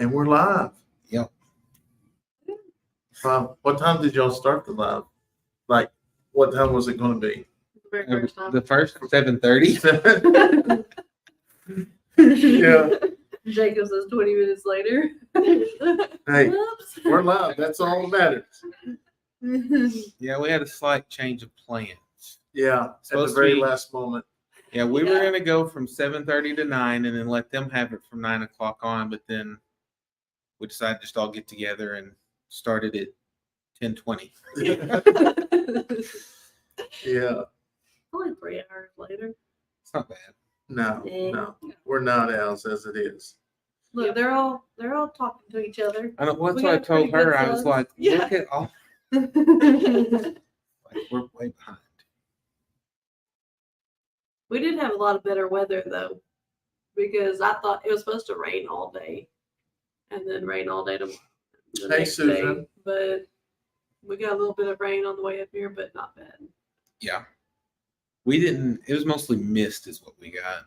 And we're live. Yep. What time did y'all start the live? Like, what time was it going to be? The very first time. The first 7:30. Yeah. Jacob says 20 minutes later. Hey, Whoops. we're live. That's all that matters. Yeah, we had a slight change of plans. Yeah, at the Supposed to very be- last moment. Yeah, we were gonna go from 7:30 to 9, and then let them have it from 9 o'clock on. But then we decided to just all get together and started at 10:20. Yeah. Only 3 hours later. It's not bad. No, we're not owls as it is. Look, they're all talking to each other. I know. Well, that's We what I got told pretty good her. I was subs. like, Yeah. look at all. Like, we're way behind. We did have a lot of better weather though, because I thought it was supposed to rain all day, and then rain all day tomorrow. Hey, Susan. Day, but we got a little bit of rain on the way up here, but not bad. Yeah. We didn't. It was mostly mist, is what we got.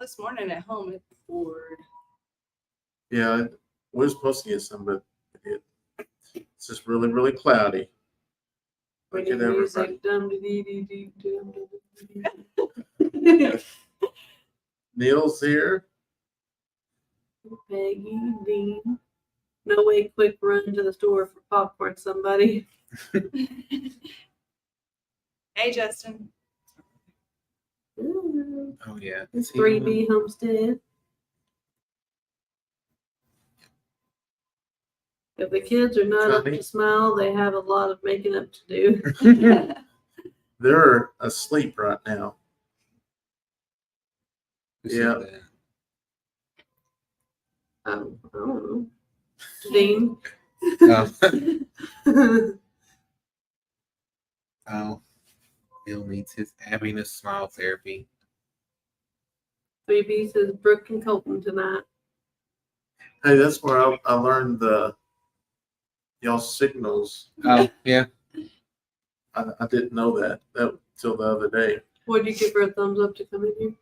This morning at home it poured. Yeah, we were supposed to get some, but it's just really, really cloudy. We Look need at everybody. music. Dum-dee-dee-dee-dee-dum-dum-dee-dee. Neil's here. Peggy, Dean. No way, quick run to the store for popcorn, somebody. Hey, Justin. Ooh, Oh yeah. it's See, 3B Homestead. If the kids are not up to Johnny? smile, they have a lot of making up to do. They're asleep right now. who said Yeah. that? I don't know. Dean. Oh, Bill needs his happiness smile therapy. 3B says Brooke and Colton tonight. Hey, that's where I learned y'all signals. Oh yeah. I didn't know that till the other day. Would you give her a thumbs up to come in here?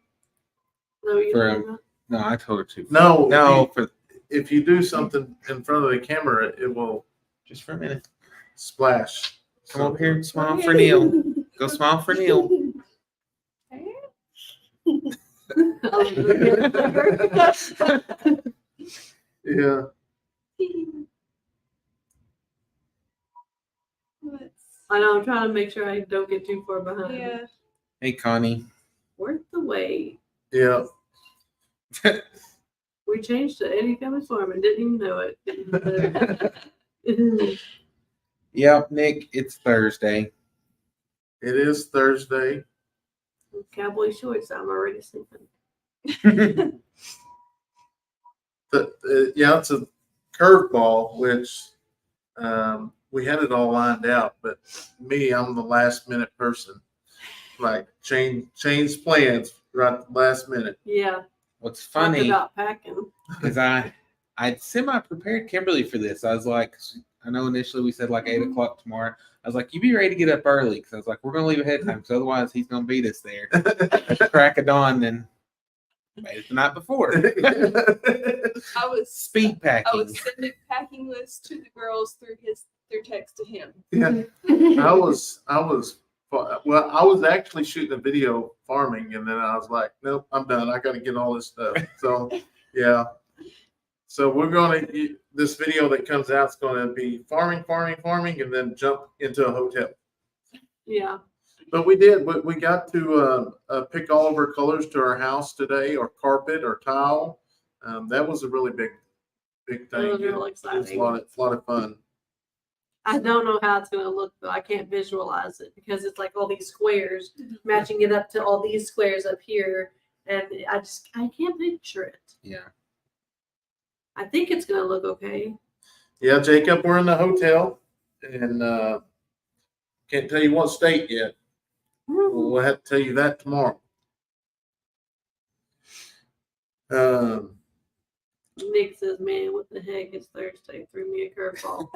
No, you For, talking about? No, I told her to. No, No, for if you do something in front of the camera, it will just for a minute. splash. Come over here and smile for Neil. Go smile for Neil. Yeah. I know, I'm trying to make sure I don't get too far behind. Yeah. Hey, Connie. Worth the wait. Yeah. We changed to Eddie Cummings Farm and didn't even know it. Yep, Nick. It's Thursday. It is Thursday. Cowboy shorts, I'm already sleeping. Yeah, it's a curveball, which we had it all lined out, but I'm the last minute person. Like change plans right at the last minute. Yeah. What's Talk funny about packing. is I'd semi-prepared Kimberly for this. I was like, I know initially we said like 8 o'clock tomorrow. I was like, you be ready to get up early because I was like, we're gonna leave ahead of time because otherwise he's gonna beat us there. Crack of dawn, then made it the night before. I was Speed packing. I was sending packing lists to the girls through text to him. Yeah, I was actually shooting a video farming, and then I was like, nope, I'm done. I got to get all this stuff. So, yeah. So we're going to, this video that comes out is going to be farming, and then jump into a hotel. Yeah. But we did, but we got to pick all of our colors to our house today, or carpet or tile. That was a really big thing. That was real It was exciting. a lot of fun. I don't know how it's going to look, though. I can't visualize it because it's like all these squares, matching it up to all these squares up here. And I can't picture it. Yeah. I think it's going to look okay. Yeah, Jacob, we're in the hotel, and can't tell you what state yet. We'll have to tell you that tomorrow. Nick says, man, what the heck is Thursday? Threw me a curveball.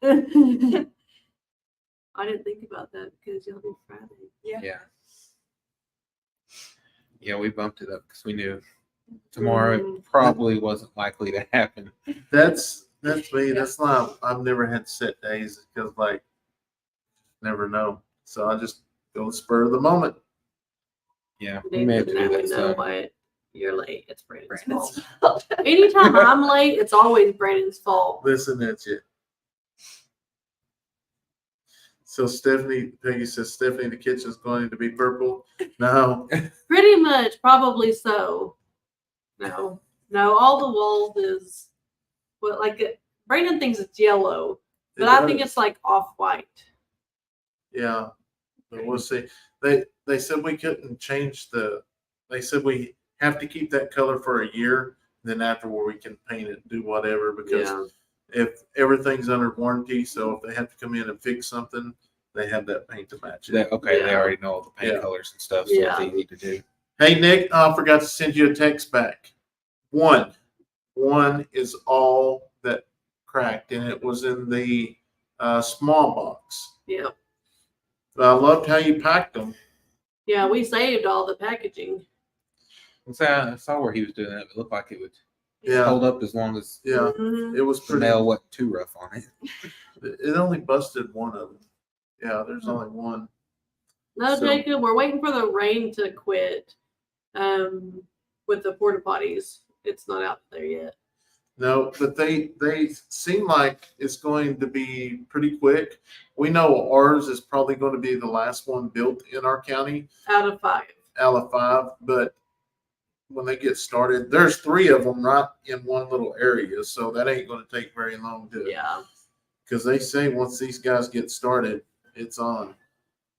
I didn't think about that because y'all do Friday. Yeah. Yeah. Yeah, we bumped it up because we knew tomorrow. It probably wasn't likely to happen. That's me. That's why I've never had set days because like never know. So I just go spur of the moment. Yeah, we may have to do Now we that. know So why you're late. It's Brandon's Brandon's fault. Anytime I'm late, it's always Brandon's fault. Listen at you. So Peggy says, Stephanie, the kitchen's going to be purple. No. Pretty much, probably so. No, all the walls is well, like Brandon thinks it's yellow, but I think it's like off white. Yeah, but we'll see. They said we couldn't change they said we have to keep that color for a year. Then afterward we can paint it, do whatever, because if everything's under warranty, so if they have to come in and fix something, they have that paint to match it. they already know all the paint colors and stuff, so it's easy to do. Hey Nick, I forgot to send you a text back. One is all that cracked, and it was in the small box. Yeah. I loved how you packed them. Yeah, we saved all the packaging. I saw where he was doing that. It looked like it would Yeah, hold up as long as yeah. Mhm. It was the pretty. nail wasn't too rough on it. It only busted one of them. Yeah, there's only one. No, So- Jacob, we're waiting for the rain to quit. With the porta potties, it's not out there yet. No, but they seem like it's going to be pretty quick. We know ours is probably going to be the last one built in our county Out of 5. out of 5. But when they get started, there's 3 of them right in one little area, so that ain't going to take very long to. Yeah. Because they say once these guys get started, it's on.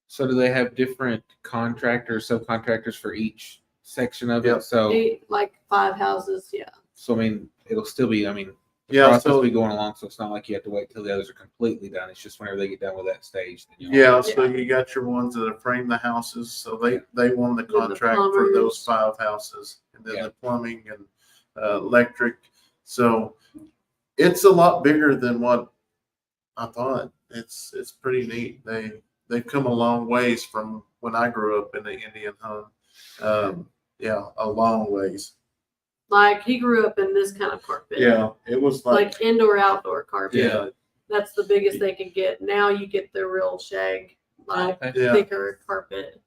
So do they have different contractors, subcontractors for each section of Yep. it? So 8, like 5 houses. Yeah. I mean, it'll still be. I mean, the Yeah, process will so be going along, so it's not like you have to wait till the others are completely done. It's just whenever they get done with that stage. Then you'll yeah, so you got your ones that have framed the houses, so they won the the contract for plumbers. those 5 houses, and then Yeah. the plumbing and electric. So it's a lot bigger than what I thought. It's pretty neat. They've come a long ways from when I grew up in the Indian home. Yeah, a long ways. Like he grew up in this kind of carpet. Yeah, it was Like indoor outdoor carpet. yeah, That's the biggest they could get. Now you get the real shag, like Okay. yeah. thicker carpet.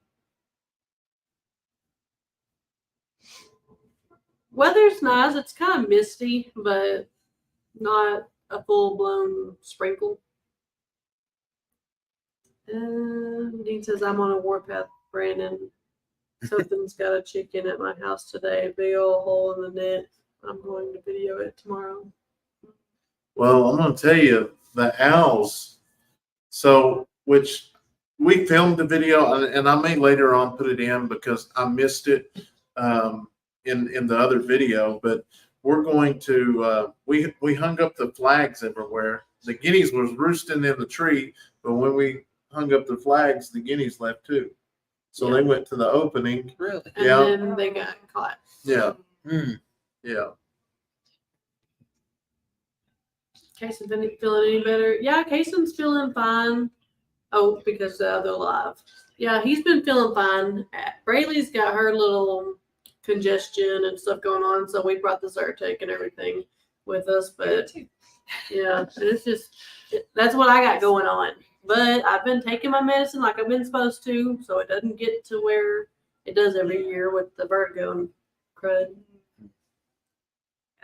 Weather's nice. It's kind of misty, but not a full blown sprinkle. Dean says I'm on a warpath, Brandon. Something's got a chicken at my house today. Big old hole in the net. I'm going to video it tomorrow. Well, I'm going to tell you the owls. So, which we filmed the video, and I may later on put it in because I missed it in the other video. But we're going to we hung up the flags everywhere. The guineas was roosting in the tree, but when we hung up the flags, the guineas left too. So they went to the opening. Really? And Yeah. then they got caught. Yeah, Hmm. yeah. Casey's been feeling any better? Yeah, Casey's feeling fine. Oh, because they're live. Yeah, he's been feeling fine. Braylee's got her little congestion and stuff going on, so we brought the Zyrtec and everything with us. But yeah, it's just that's what I got going on. But I've been taking my medicine like I've been supposed to, so it doesn't get to where it does every year with the vertigo and crud.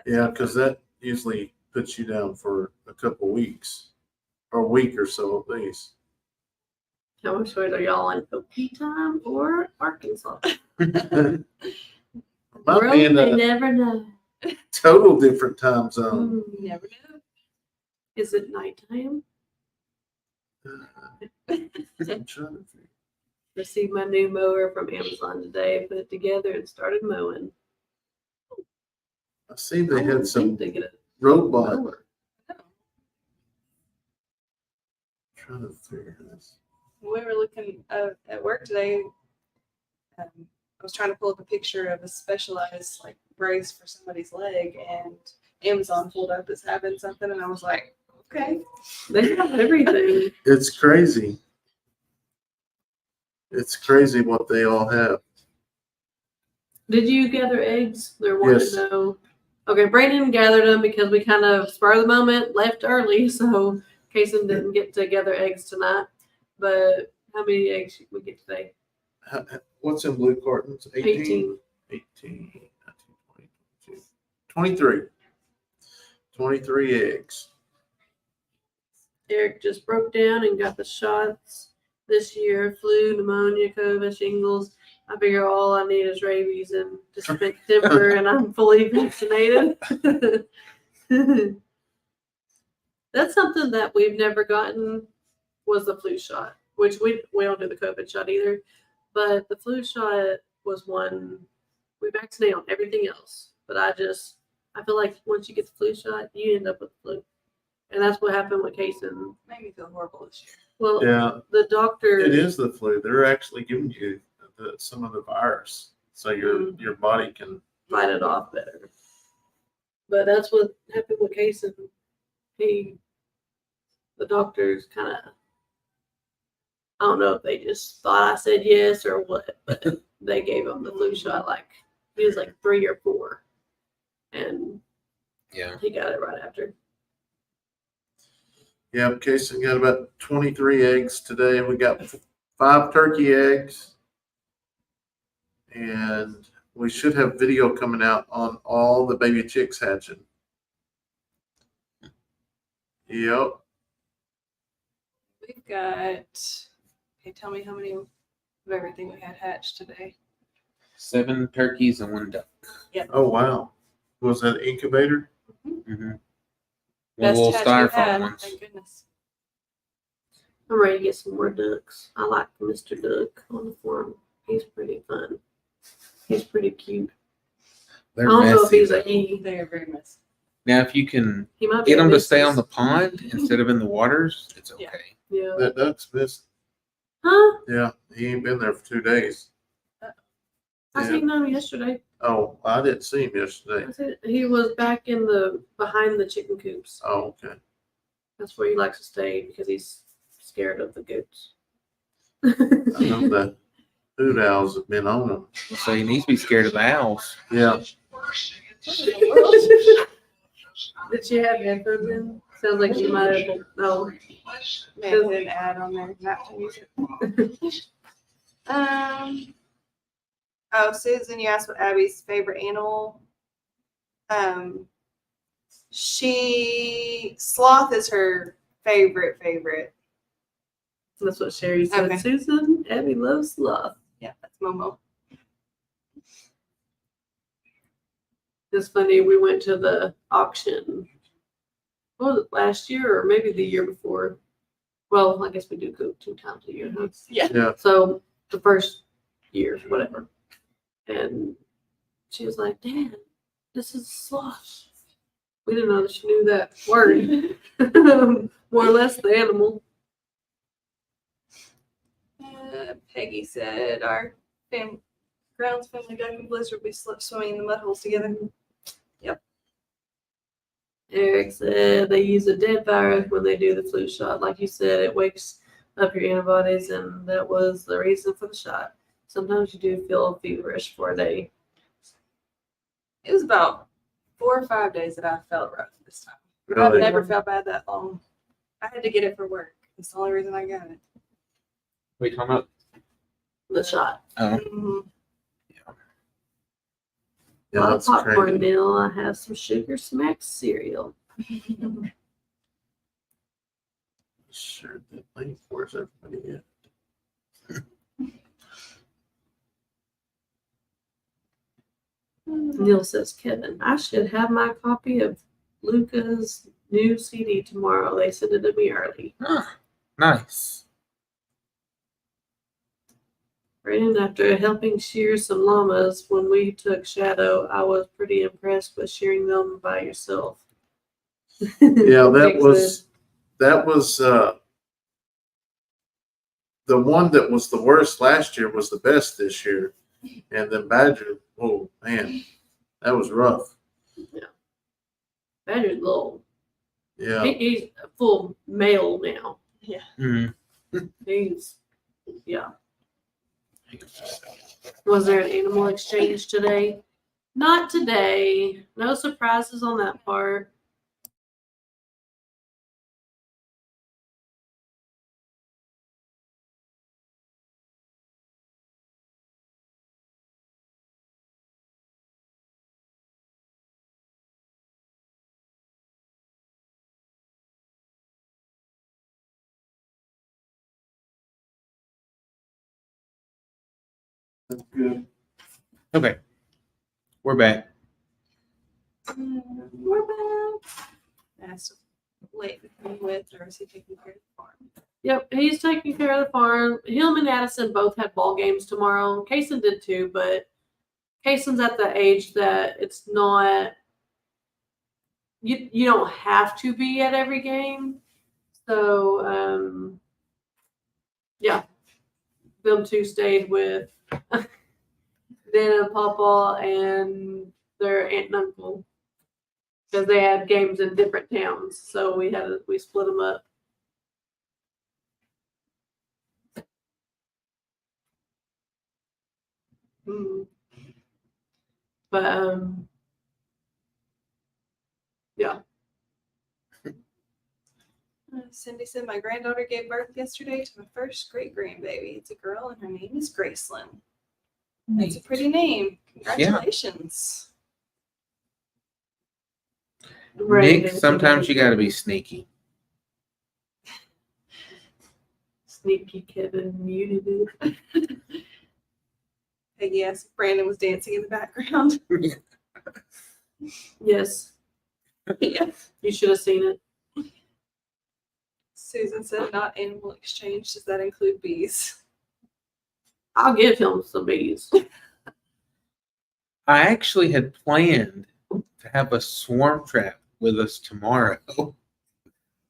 Yeah, because that usually puts you down for a couple weeks, or a week or so at least. How much weight are y'all in OP time or Arkansas? Might World be in may a never know. total different time zone. You never know. Is it nighttime? I'm trying to think. Received my new mower from Amazon today, put it together and started mowing. I see I they wouldn't had some think they get a robot. mower. Trying to figure this. We were looking at work today. I was trying to pull up a picture of a specialized like brace for somebody's leg, and Amazon pulled up as having something, and I was like, okay. They have everything. It's crazy. It's crazy what they all have. Did you gather eggs? They're wanting Yes. to know. Okay, Brandon gathered them because we kind of spur of the moment left early, so Kason didn't get to gather eggs tonight. But how many eggs did we get today? What's in blue cartons? 18? 18, 19, 20, 22, 23. 23 eggs. Eric just broke down and got the shots this year: flu, pneumonia, COVID, shingles. I figure all I need is rabies and distemper, and I'm fully vaccinated. That's something that we've never gotten, was the flu shot, which we don't do the COVID shot either. But the flu shot was one we vaccinate on everything else. But I feel like once you get the flu shot, you end up with the flu. And that's what happened with Kason. Made me feel horrible this year. Well, Yeah, the doctor. it is the flu. They're actually giving you some of the virus, so your body can. Fight it off better. But that's what happened with Kason. The doctors kind of, I don't know if they just thought I said yes or what, but they gave him the flu shot like he was like 3 or 4, and Yeah. he got it right after. Yeah, Kason got about 23 eggs today. We got 5 turkey eggs. And we should have video coming out on all the baby chicks hatching. Yep. We've got, okay, tell me how many of everything we had hatched today. 7 turkeys and 1 duck. Oh, wow. Was that incubator? Mm-hmm. One Best little hatch we've styrofoam had, ones. thank goodness. I'm ready to get some more ducks. I like Mr. Duck on the farm. He's pretty fun. He's pretty cute. I They're don't know if messy. he's a though. he. They are very messy. Now, if you can He might be get a them to stay missus. on the pond instead of in the waters, it's okay. Yeah. Yeah. That duck's missing. Huh? Yeah, he ain't been there for 2 days. I Yeah. seen him yesterday. Oh, I didn't see him yesterday. I said he was back in behind the chicken coops. Oh, okay. That's where he likes to stay because he's scared of the goats. I know the hoot owls have been on him. So you need to be scared of the owls. Yeah. Did you have headphones in? Sounds like you might have. No. Man, put an ad on there, not to use it. Oh, Susan, you asked what Abby's favorite animal. Sloth is her favorite. That's what Sherry said. Okay. Susan, Abby loves sloth. Yeah, that's Momo. It's funny. We went to the auction. What was it, last year or maybe the year before? Well, I guess we do go 2 times a year. Huh? Yeah. Yeah. So the first year, whatever. And she was like, "Dad, this is sloth." We didn't know that she knew that word. More or less the animal. Peggy said our Grounds family duck and blizzard will be swimming in the mud holes together. Eric said they use a dead virus when they do the flu shot. Like you said, it wakes up your antibodies, and that was the reason for the shot. Sometimes you do feel feverish for a day. It was about 4 or 5 days that I felt rough this time. I've Really? never felt bad that long. I had to get it for work. That's the only reason I got it. What are you talking about? The shot. Oh, Mm-hmm. Yeah, While that's popcorn crazy. meal, I have some Sugar Smacks cereal. Sure, that link. Where's everybody at? Neil says, Kevin, I should have my copy of Luca's new CD tomorrow. They sent it to me early. nice. Brandon, after helping shear some llamas when we took Shadow, I was pretty impressed with shearing them by yourself. Yeah, that Thanks, was the one that was the worst last year was the best this year. And then Badger, oh man, that was rough. Badger's little. Yeah. He's a full male now. Mm-hmm. He's, yeah. Was there an animal exchange today? Not today. No surprises on that part. That's good. Okay. We're back. We're back. That's late with, or is he taking care of the farm? Yep, he's taking care of the farm. Him and Addison both had ball games tomorrow. Kaysen did too, but Kaysen's at the age that it's not. You don't have to be at every game. So yeah, them two stayed with Dan and Papa and their aunt and uncle because they had games in different towns. So we split them up. But yeah. Cindy said my granddaughter gave birth yesterday to my first great grandbaby. It's a girl and her name is Gracelyn. That's a pretty name. Congratulations. Nick, sometimes you got to be sneaky. Sneaky Kevin muted it. Hey, yes, Brandon was dancing in the background. Yes, Yes. you should have seen it. Susan said not animal exchange. Does that include bees? I'll give him some bees. I actually had planned to have a swarm trap with us tomorrow.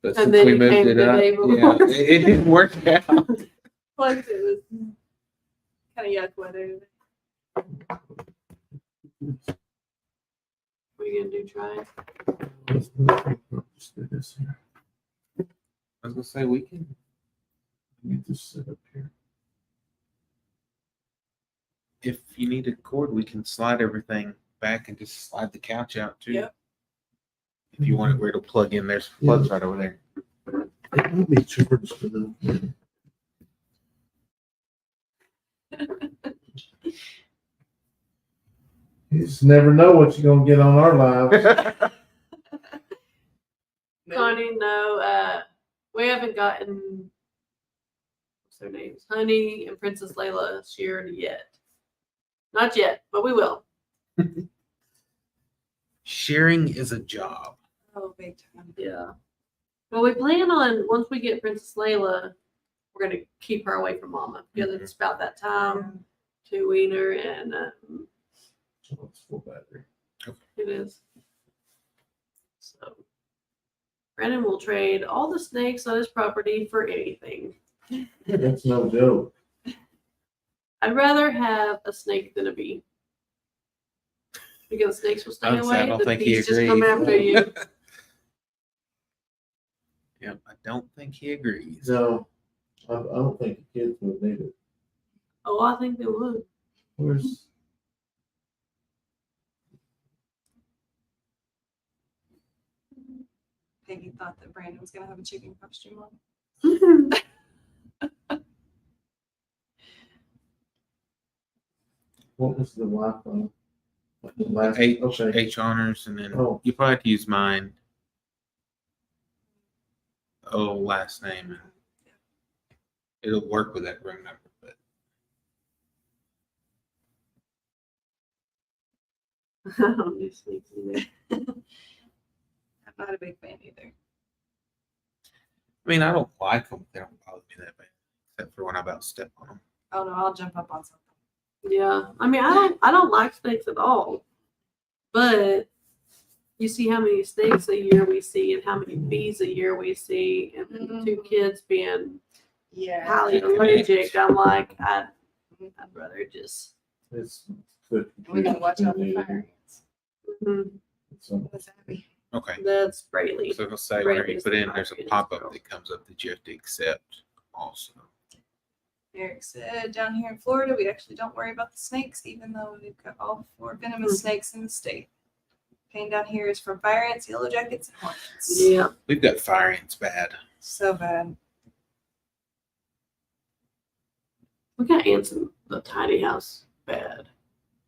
But since then we you moved came it the up, day before. it didn't work out. Plus, it was kind of yuck weather. What are you gonna do? Try it? Let's do this here. I was gonna say we can. Get this set up here. If you need a cord, we can slide everything back and just slide the couch out too. Yep. If you want it where it'll plug in, there's plugs right over there. It will be charged for them. You just never know what you're gonna get on our lives. Connie, no. We haven't gotten what's their names, Honey and Princess Layla sheared yet. Not yet, but we will. Shearing is a job. Oh, big time. Yeah. Well, we plan on once we get Princess Layla, we're gonna keep her away from Mama because it's about that time to wean her, and It's full battery. it is. So Brandon will trade all the snakes on his property for anything. That's no joke. I'd rather have a snake than a bee. Because snakes will stay Honestly, I away, don't the think he bees just come agrees. after you. Yep, I don't think he agrees. No, I don't think the kids would need it. Oh, I think they would. Where's Peggy thought that Brandon was going to have a chicken costume on. what was the Wi-Fi? The last, H, okay. H honors, and then Oh. you probably have to use mine. Oh, last name. And it'll work with that room number, but I don't do snakes either. I'm not a big fan either. I mean, I don't like them. They don't bother me that bad, except for when I about step on them. Oh no, I'll jump up on something. Yeah. I mean, I don't like snakes at all. But you see how many snakes a year we see and how many bees a year we see, and two kids being highly allergic. I'm like, I'd rather just. It's good. We gotta watch out for fire ants. What's Abby? Okay. That's Braylee. So it'll say whenever you put in, there's a pop-up that comes up that you have to accept also. Eric said, down here in Florida, we actually don't worry about the snakes, even though we've got all 4 venomous snakes in the state. Pain down here is from fire ants, yellow jackets, and hornets. Yeah. We've got fire ants bad. So bad. We got ants in the tiny house. Bad.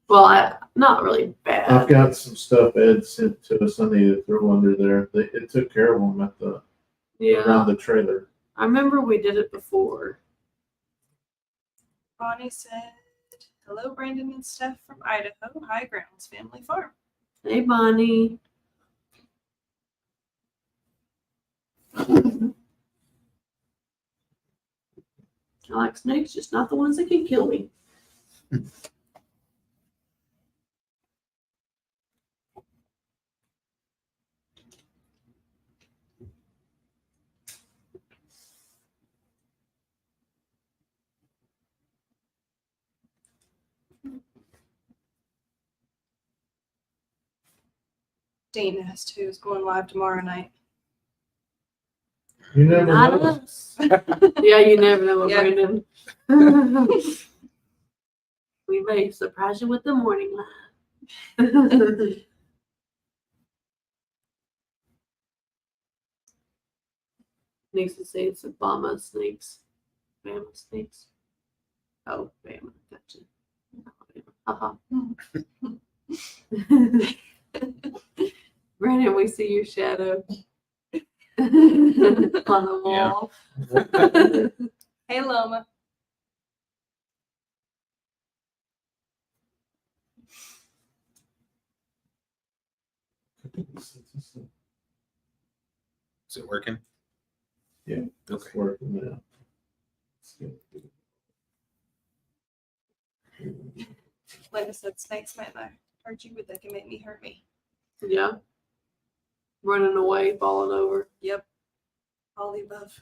Well, not really bad. I've got some stuff Ed sent to us. I need to throw under there. It took care of them at the around the trailer. I remember we did it before. Bonnie said, hello, Brandon and Steph from Idaho, High Grounds Family Farm. Hey, Bonnie. I like snakes, just not the ones that can kill me. Dana has two, is going live tomorrow night. You never Not know. us. Yeah, you never know what Yeah. Brandon. We may surprise you with the morning live. Needs to say it's Obama snakes. Bama snakes. Oh, Bama. Gotcha. Haha. Brandon, we see your shadow on the wall. Hey, Loma. Is it working? Yeah, it's Okay. working now. Like I said, snakes might not hurt you, but they can make me hurt me. Yeah. Running away, falling over. Yep. All the above.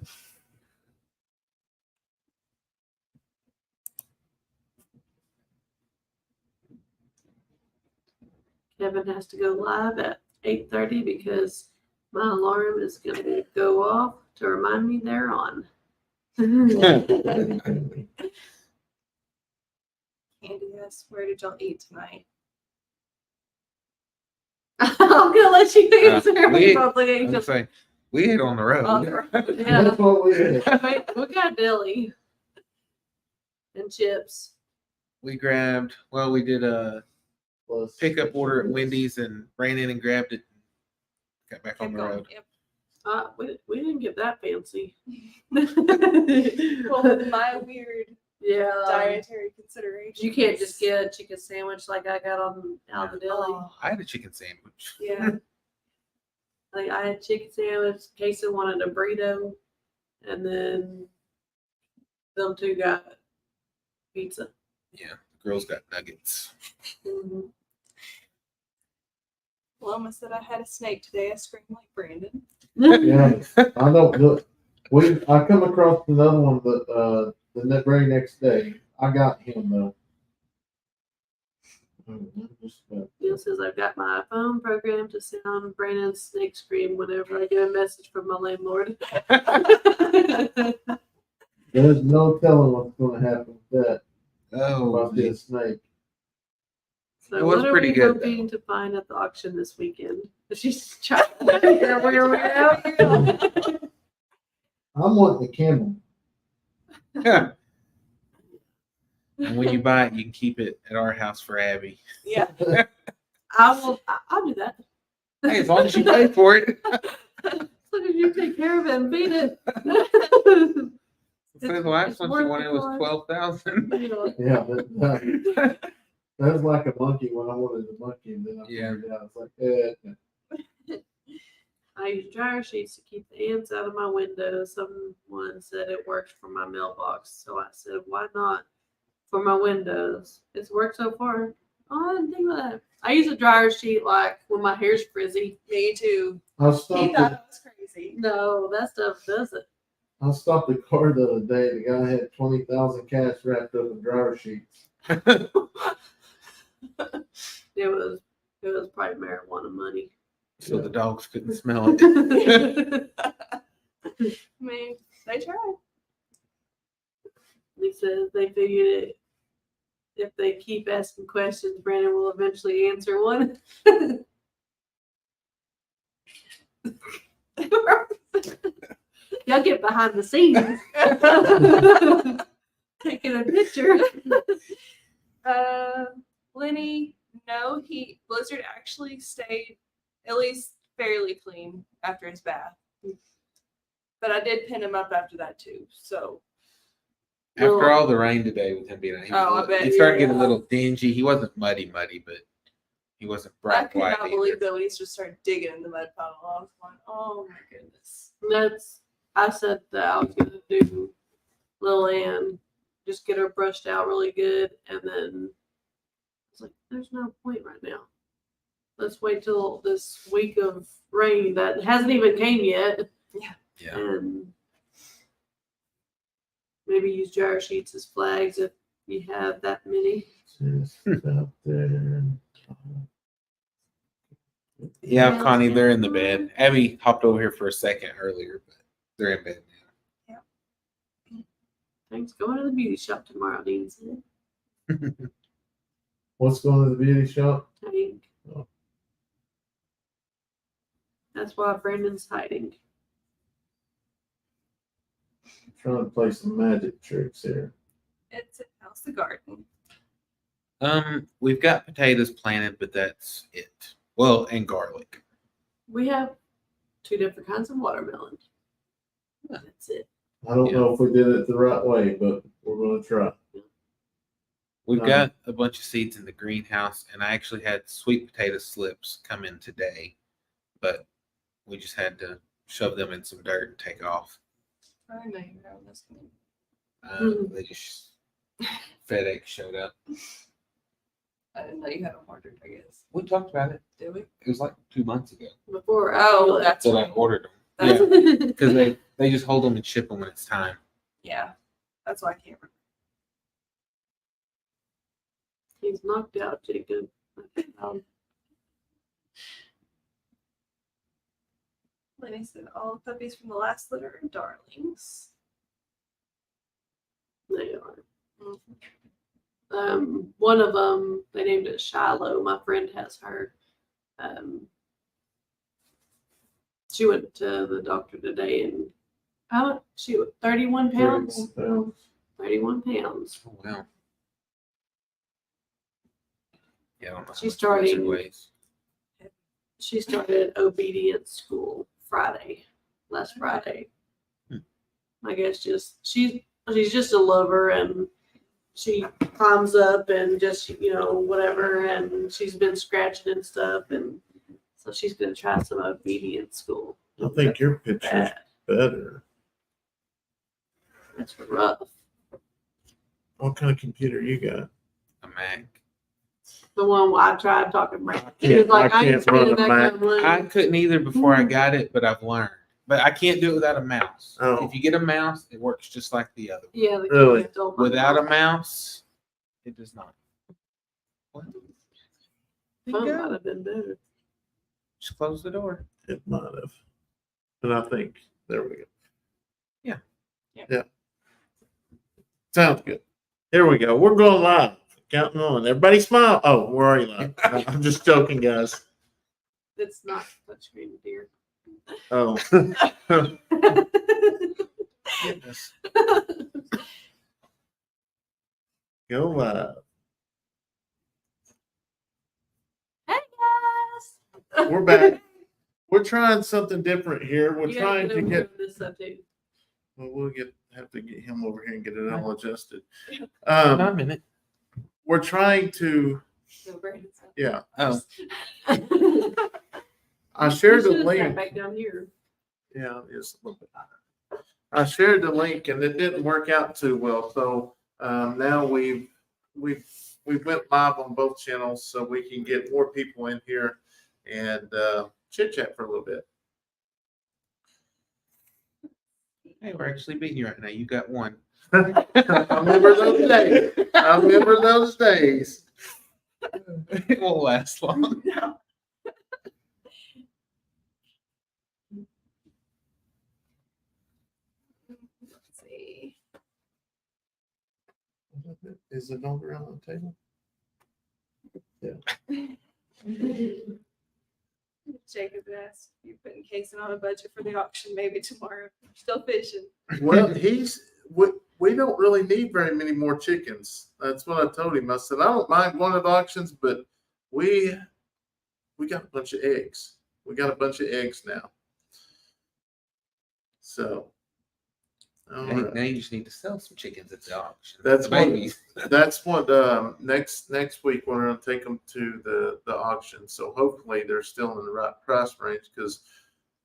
Kevin has to go live at 8:30 because my alarm is going to go off to remind me they're on. Candy asked, where did y'all eat tonight? I'm going to let you answer we- probably. I was gonna say, we ate on the road. On the road, yeah. That's what we did. We got deli and chips. We did a Plus, pickup order at Wendy's and ran in and grabbed it. Got back on Kept the going. road. Yep. We didn't get that fancy. Well, with my weird Yeah. dietary considerations. You can't just get a chicken sandwich like I got out of the deli. Oh, I had a chicken sandwich. yeah. Like I had chicken sandwich. Casey wanted a burrito, and then them two got pizza. Yeah, the girls got nuggets. Mhm. Loma said I had a snake today. I screamed like Brandon. Yeah, I don't look. I come across another one, but the very next day, I got him though. Neil says I've got my phone programmed to sound Brandon's snake scream whenever I get a message from my landlord. There's no telling what's going to happen with that Oh, about this snake. So It was what are pretty we good, hoping to find at the auction this weekend? She's trying to figure out where we're out here. I'm wanting a camel. yeah. And when you buy it, you can keep it at our house for Abby. Yeah. I'll do that. Hey, as long as you pay for it. As long as you take care of it and feed it. So the last It's one she worth wanted the was cost. 12,000. Yeah, that was like a monkey when I wanted a monkey, and then I Yeah. figured it out. It's like, I use dryer sheets to keep the ants out of my window. Someone said it works for my mailbox. So I said, why not for my windows? It's worked so far. Oh, I didn't think of that. I use a dryer sheet like when my hair's frizzy. Me too. I He stopped. thought it was crazy. No, that stuff doesn't. I stopped the car the other day. The guy had 20,000 cats wrapped up in dryer sheets. It was probably marijuana money. So the dogs couldn't smell it. I mean, they tried. He says they figured it. If they keep asking questions, Brandon will eventually answer one. Y'all get behind the scenes. Taking a picture. Lenny, no, Blizzard actually stayed at least fairly clean after his bath. But I did pin him up after that too. So After all the rain today with him being out, I bet, he started getting a yeah. little dingy. He wasn't muddy, but he wasn't I bright could white not believe either. that when he just started digging in the mud puddle. I was like, oh my goodness. I said that I was gonna do Lil Ann, just get her brushed out really good, and then I was like, there's no point right now. Let's wait till this week of rain that hasn't even came yet. Yeah. And maybe use jar sheets as flags if you have that many. Just out there. Yeah, Connie, they're in the bed. Abby hopped over here for a second earlier, but they're in bed now. Thanks. Going to the beauty shop tomorrow, Dean said. What's going to the beauty shop? Hank. Oh. That's why Brandon's hiding. Trying to play some magic tricks here. It's how's the garden? We've got potatoes planted, but that's it. Well, and garlic. We have 2 different kinds of watermelon. That's it. I don't know if we did it the right way, but we're going to try. We've got a bunch of seeds in the greenhouse, and I actually had sweet potato slips come in today, but we just had to shove them in some dirt and take off. I know you were on this one. They just FedEx showed up. I didn't know you had them ordered, I guess. We talked about it. Did we? It was like 2 months ago Before That's that I right. ordered them. That's, Yeah, because they just hold them and ship them when it's time. yeah. That's why I can't remember. He's knocked out, Jacob. Lenny said all the puppies from the last litter are darlings. They are. Mm-hmm. One of them, they named it Shiloh. My friend has her. She went to the doctor today and she was 31 pounds. 31 pounds. Oh wow. Yeah, I don't know. She's starting. Ways. She started obedience school last Friday. I guess she's just a lover, and she climbs up and just whatever, and she's been scratching and stuff, and so she's gonna try some obedience school. I think your picture's better. That's rough. What kind of computer you got? A Mac. The one I tried talking about. She can't- was like, I I ain't can't spending run a that Mac. kind of money. I couldn't either before I got it, but I've learned. But I can't do it without a mouse. Oh. If you get a mouse, it works just like the other one. Yeah, the Really? kid told my Without a mom. mouse, it does not. What? Phone might have been better. Just close the door. It might have. And I think, there we go. Yeah. Sounds good. Here we go. We're going live. Counting on. Everybody smile. Oh, we're already live. No, I'm just joking, guys. It's not touchscreen, dear. Oh. Goodness. Go live. Hey guys. We're back. We're trying something different here. We're You gotta trying to over get. this up too. Well, we'll have to get him over here and get it all adjusted. Not a minute. We're trying to. No, Brandon's up. Yeah. Oh, I shared the You should've sat link. back down here. Yeah, it's a little bit higher. I shared the link and it didn't work out too well. So now we went live on both channels so we can get more people in here and chit chat for a little bit. hey, we're actually beating you right now. You got one. I remember those days. I remember those days. It won't last long. Let's see. Is it over on the table? Jacob asked, "You putting Kason on a budget for the auction maybe tomorrow? Still fishing." Well, we don't really need very many more chickens. That's what I told him. I said I don't mind going to auctions, but we got a bunch of eggs. We got a bunch of eggs now. So, all Now, right. now you just need to sell some chickens at the auction. That's the what- babies. That's what next week we're going to take them to the auction. So hopefully they're still in the right price range, because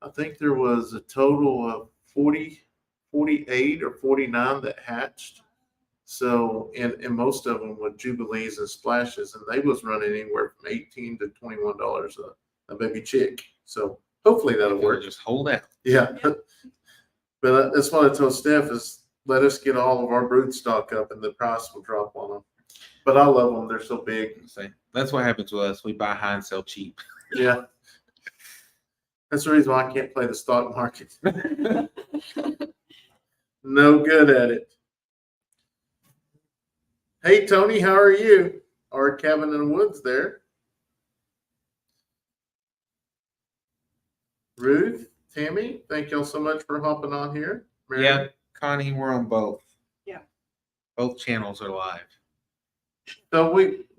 I think there was a total of 48 or 49 that hatched. So and most of them with jubilees and splashes, and they was running anywhere from $18 to $21 a baby chick. So hopefully that'll work. Just hold out. Yeah. But that's what I told Steph is let us get all of our brood stock up and the price will drop on them. But I love them. They're so big. Say, that's what happens with us. We buy high and sell cheap. Yeah. That's the reason why I can't play the stock market. No good at it. Hey, Tony, how are you? Our cabin in the woods there. Ruth, Tammy, thank y'all so much for hopping on here. Mary? Yeah, Connie, we're on both. Yeah. Both channels are live.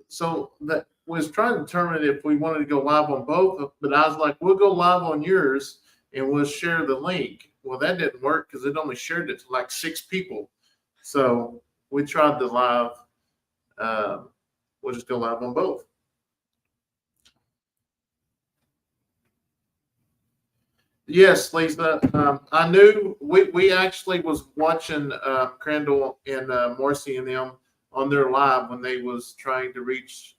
So that was trying to determine if we wanted to go live on both, but I was like, we'll go live on yours and we'll share the link. Well, that didn't work because it only shared it to like 6 people. So we tried the live. We'll just go live on both. Yes, Lisa. I knew we actually was watching Crandall and Morrissey and them on their live when they was trying to reach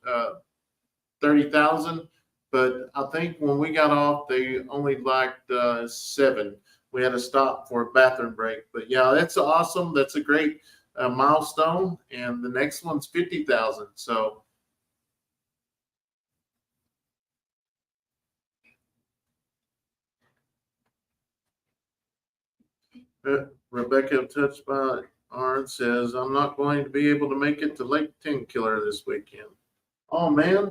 30,000. But I think when we got off, they only liked 7. We had to stop for a bathroom break. But yeah, that's awesome. That's a great milestone. And the next one's 50,000. So. Rebecca touched by Arn says, I'm not going to be able to make it to Lake Tenkiller this weekend. Oh man.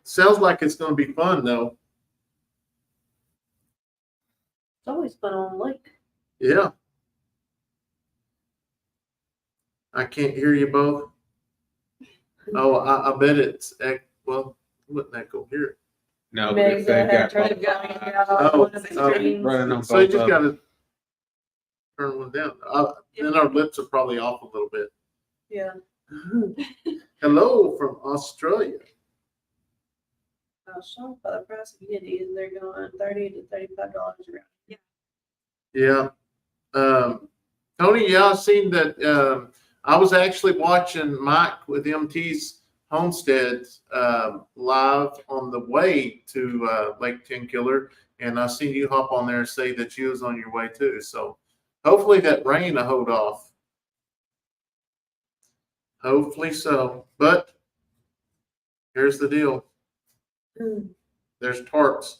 Sounds like it's going to be fun though. It's always fun on the lake. Yeah. I can't hear you both. Oh, I bet it's, well, wouldn't that go here? No, Maybe if they've got turn both it down, live, yeah, Oh, one of the oh. screens. running on So you both just of got them. to turn one down. Then our lips are probably off a little bit. Yeah. Hello from Australia. I was shocked by the price of Yeti, and they're going $30 to $35 around. Yeah. Tony, yeah, I've seen that. I was actually watching Mike with MT's Homestead live on the way to Lake Tenkiller, and I seen you hop on there and say that you was on your way too. So hopefully that rain will hold off. Hopefully so. But here's the deal. There's tarps.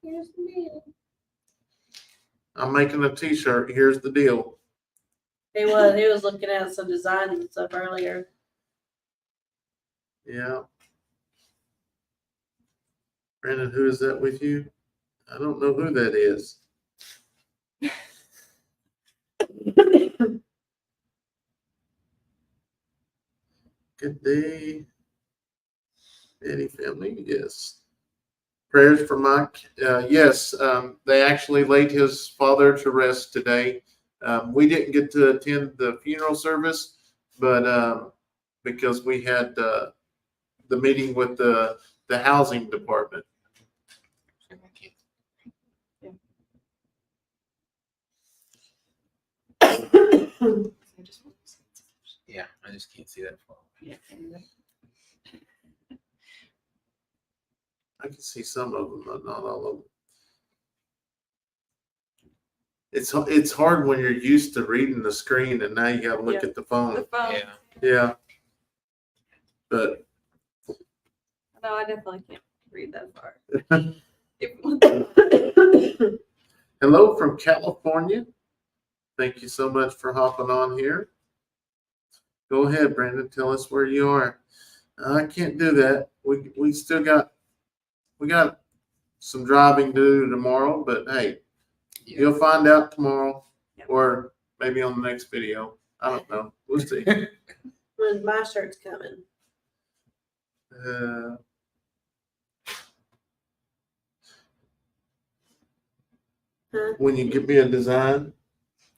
Here's the deal. I'm making a t-shirt. Here's the deal. He was looking at some designs and stuff earlier. Yeah. Brandon, who is that with you? I don't know who that is. Good day. Any family? Yes. Prayers for Mike. Yes, they actually laid his father to rest today. We didn't get to attend the funeral service, but because we had the meeting with the housing department. Yeah, I just can't see that far. Yeah. I can see some of them, but not all of them. It's hard when you're used to reading the screen and now you got to look Yeah. at the phone. The phone. Yeah. Yeah. But No, I definitely can't read that far. hello from California. Thank you so much for hopping on here. Go ahead, Brandon. Tell us where you are. I can't do that. We still got some driving to do tomorrow, but hey, you'll find out tomorrow Yep. or maybe on the next video. I don't know. We'll see. When my shirt's coming. Uh, Huh? when you give me a design,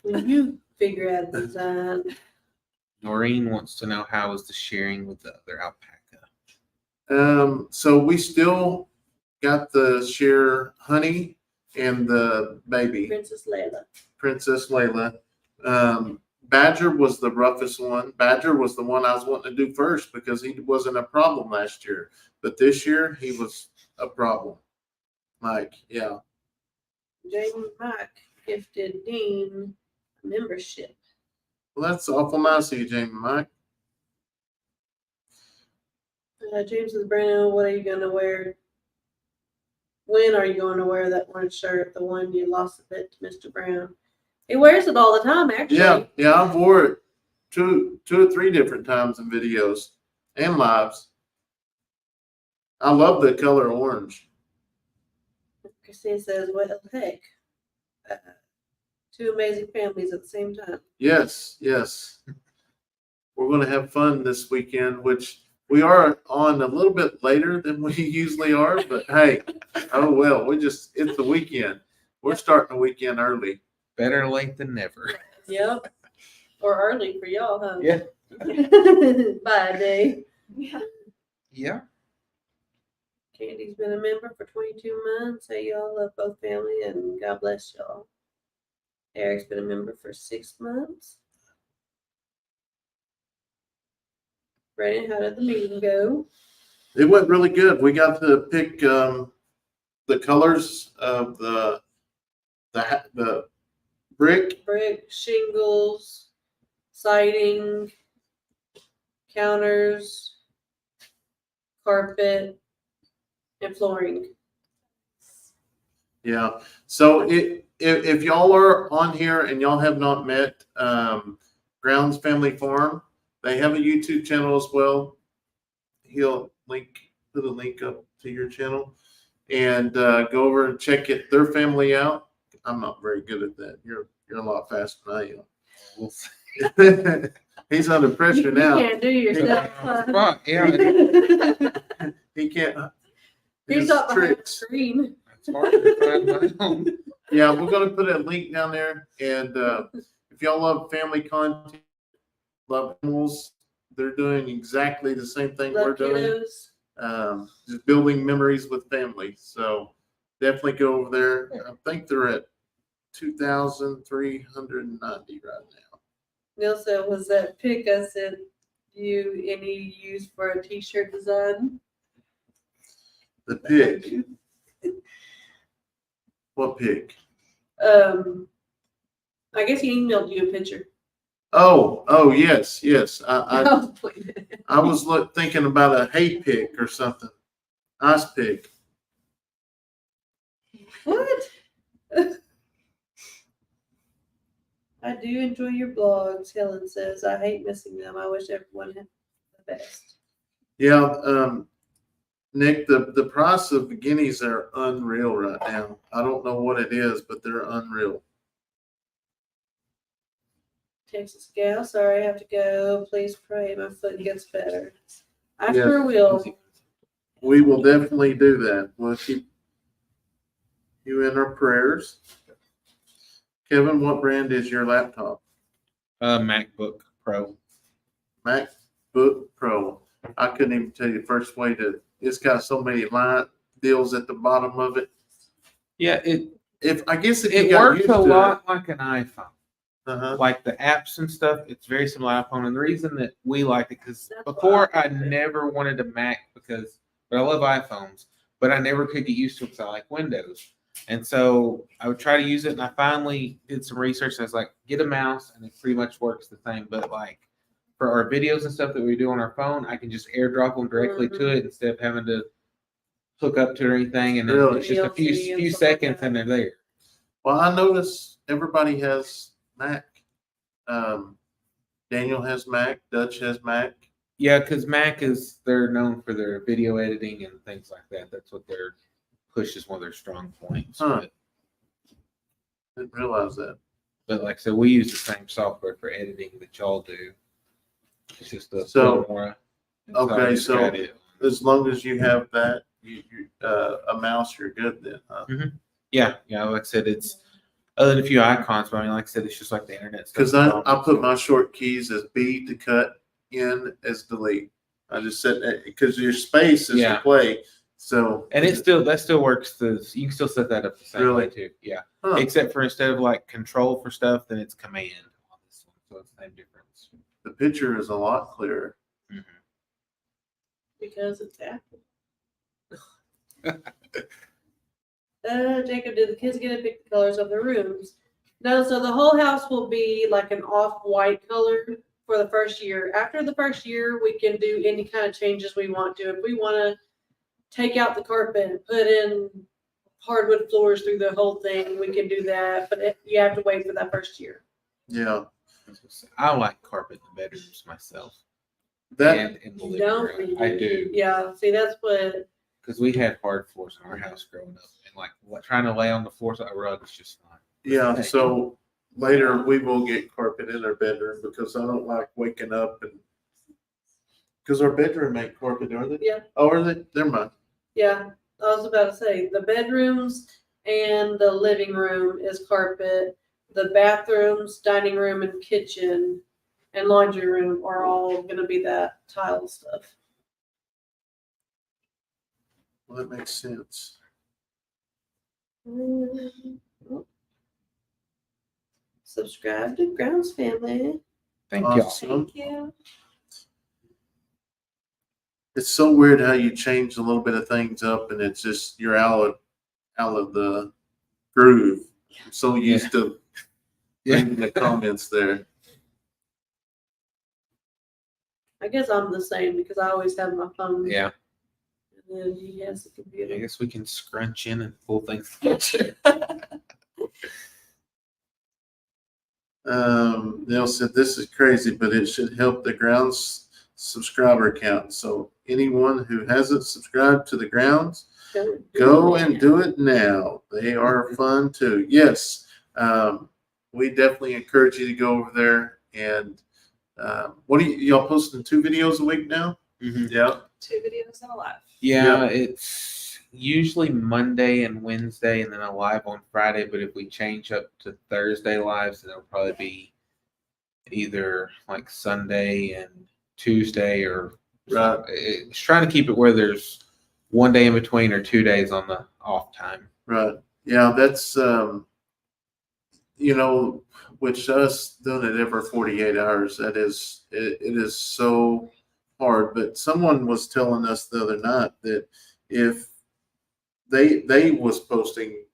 When you figure out a design. Noreen wants to know how is the sharing with the other alpaca. so we still got the share honey and the baby. Princess Layla. Badger was the roughest one. Badger was the one I was wanting to do first because he wasn't a problem last year. But this year he was a problem. Like, yeah. Jamie Mike gifted Dean a membership. Well, that's awful nice of you, Jamie Mike. James says, Brandon, what are you going to wear? When are you going to wear that one shirt, the one you lost it to Mr. Brown? He wears it all the time, actually. Yeah, I've wore it two or three different times in videos and lives. I love the color orange. Christine says, what the heck? Two amazing families at the same time. Yes. We're going to have fun this weekend, which we are on a little bit later than we usually are, but hey, oh well, it's the weekend. We're starting the weekend early. Better late than never. Yep. Or early for y'all, huh? Yeah. Bye, Dave. Yeah. Yeah. Candy's been a member for 22 months. Hey, y'all love both family and God bless y'all. Eric's been a member for 6 months. Brandon, how did the meeting go? It went really good. We got to pick the colors of the brick. Brick, shingles, siding, counters, carpet, and flooring. Yeah. So if y'all are on here and y'all have not met Grounds Family Farm, they have a YouTube channel as well. He'll put a link up to your channel and go over and check their family out. I'm not very good at that. You're a lot faster than I We'll see. am. He's under pressure You now. can't do yourself. Right, yeah, He can't. He's his up behind the tricks. screen. it's hard to find my own. Yeah, we're gonna put a link down there, and if y'all love family content, love animals, they're doing exactly the same thing we're Love doing. kiddos. Just building memories with family. So definitely go over there. I think they're at 2,390 right now. Neil said, was that pic I sent you any use for a t-shirt design? The pig. What pig? I guess he emailed you a picture. Oh, yes. I was playing. I was thinking about a hay pig or something. Ice pig. What? I do enjoy your blogs, Helen says. I hate missing them. I wish everyone had the best. Yeah, Nick, the price of the guineas are unreal right now. I don't know what it is, but they're unreal. Texas gal, sorry I have to go. Please pray my foot gets better. I Yes. sure will. We will definitely do that. We'll keep you in our prayers. Kevin, what brand is your laptop? MacBook Pro. MacBook Pro. I couldn't even tell you the first way to. It's got so many line deals at the bottom of it. Yeah, it If it you got works used a to lot like an iPhone. Uh-huh. Like the apps and stuff, it's very similar to iPhone. And the reason that we liked it, because That's before why I I never wanted a Mac but I love iPhones, but I never could get used to it because I like Windows. And so I would try to use it, and I finally did some research, and I was like, get a mouse, and it pretty much works the same. But like for our videos and stuff that we do on our phone, I can just airdrop them directly to it instead of having to hook up to it or anything. And then Really? it's just a DLC and few stuff like seconds, that. and they're there. Well, I notice everybody has Mac Daniel has Mac. Dutch has Mac. Yeah, because they're known for their video editing and things like that. That's what their push is, one of their strong points. Huh. Didn't realize that. But like I said, we use the same software for editing that y'all do. It's just a So- little more. Okay, I just so got it. as long as you have that, a mouse, you're good then, huh? Yeah, like I said, it's other than a few icons, but I mean, like I said, it's just like the internet stuff. Because I put my short keys as B to cut, N as delete. I just set that because your space is Yeah. to play. So And that still works. You can still set that up the same Really? way too. Yeah, huh, except for instead of like control for stuff, then it's command on this one, so it's the same difference. the picture is a lot clearer. Because it's Apple. Jacob, did the kids get to pick the colors of their rooms? No, so the whole house will be like an off-white color for the first year. After the first year, we can do any kind of changes we want to. If we want to take out the carpet and put in hardwood floors through the whole thing, we can do that. But you have to wait for that first year. Yeah, I like carpet in the bedrooms myself. that And in the living Don't room. you? I do. Yeah, see, that's what. Because we had hard floors in our house growing up, and like trying to lay on the floors like a rug is just not. yeah. So later we will get carpet in our bedroom because I don't like waking up and because our bedroom ain't carpet, are they? Yeah. Oh, are they? Never mind. Yeah, I was about to say the bedrooms and the living room is carpet. The bathrooms, dining room, and kitchen and laundry room are all going to be that tile stuff. Well, that makes sense. Subscribe to Grounds Family. Thank y'all. Awesome. Thank you. It's so weird how you change a little bit of things up and it's just you're out of the groove. I'm so used to reading the comments there. I guess I'm the same because I always have my phone. Yeah. And then he has the I computer. guess we can scrunch in and pull things. Neil said this is crazy, but it should help the grounds subscriber count. So anyone who hasn't subscribed to the grounds, go and do it now. They are fun too. Yes, we definitely encourage you to go over there. And what are y'all posting 2 videos a week now? Mm-hmm. Yeah. 2 videos and a live. Yeah, it's usually Monday and Wednesday, and then a live on Friday. But if we change up to Thursday lives, then it'll probably be either like Sunday and Tuesday, or Right. it's trying to keep it where there's one day in between or 2 days on the off time. Right. Yeah, that's which us doing it every 48 hours, it is so hard. But someone was telling us the other night that if they was posting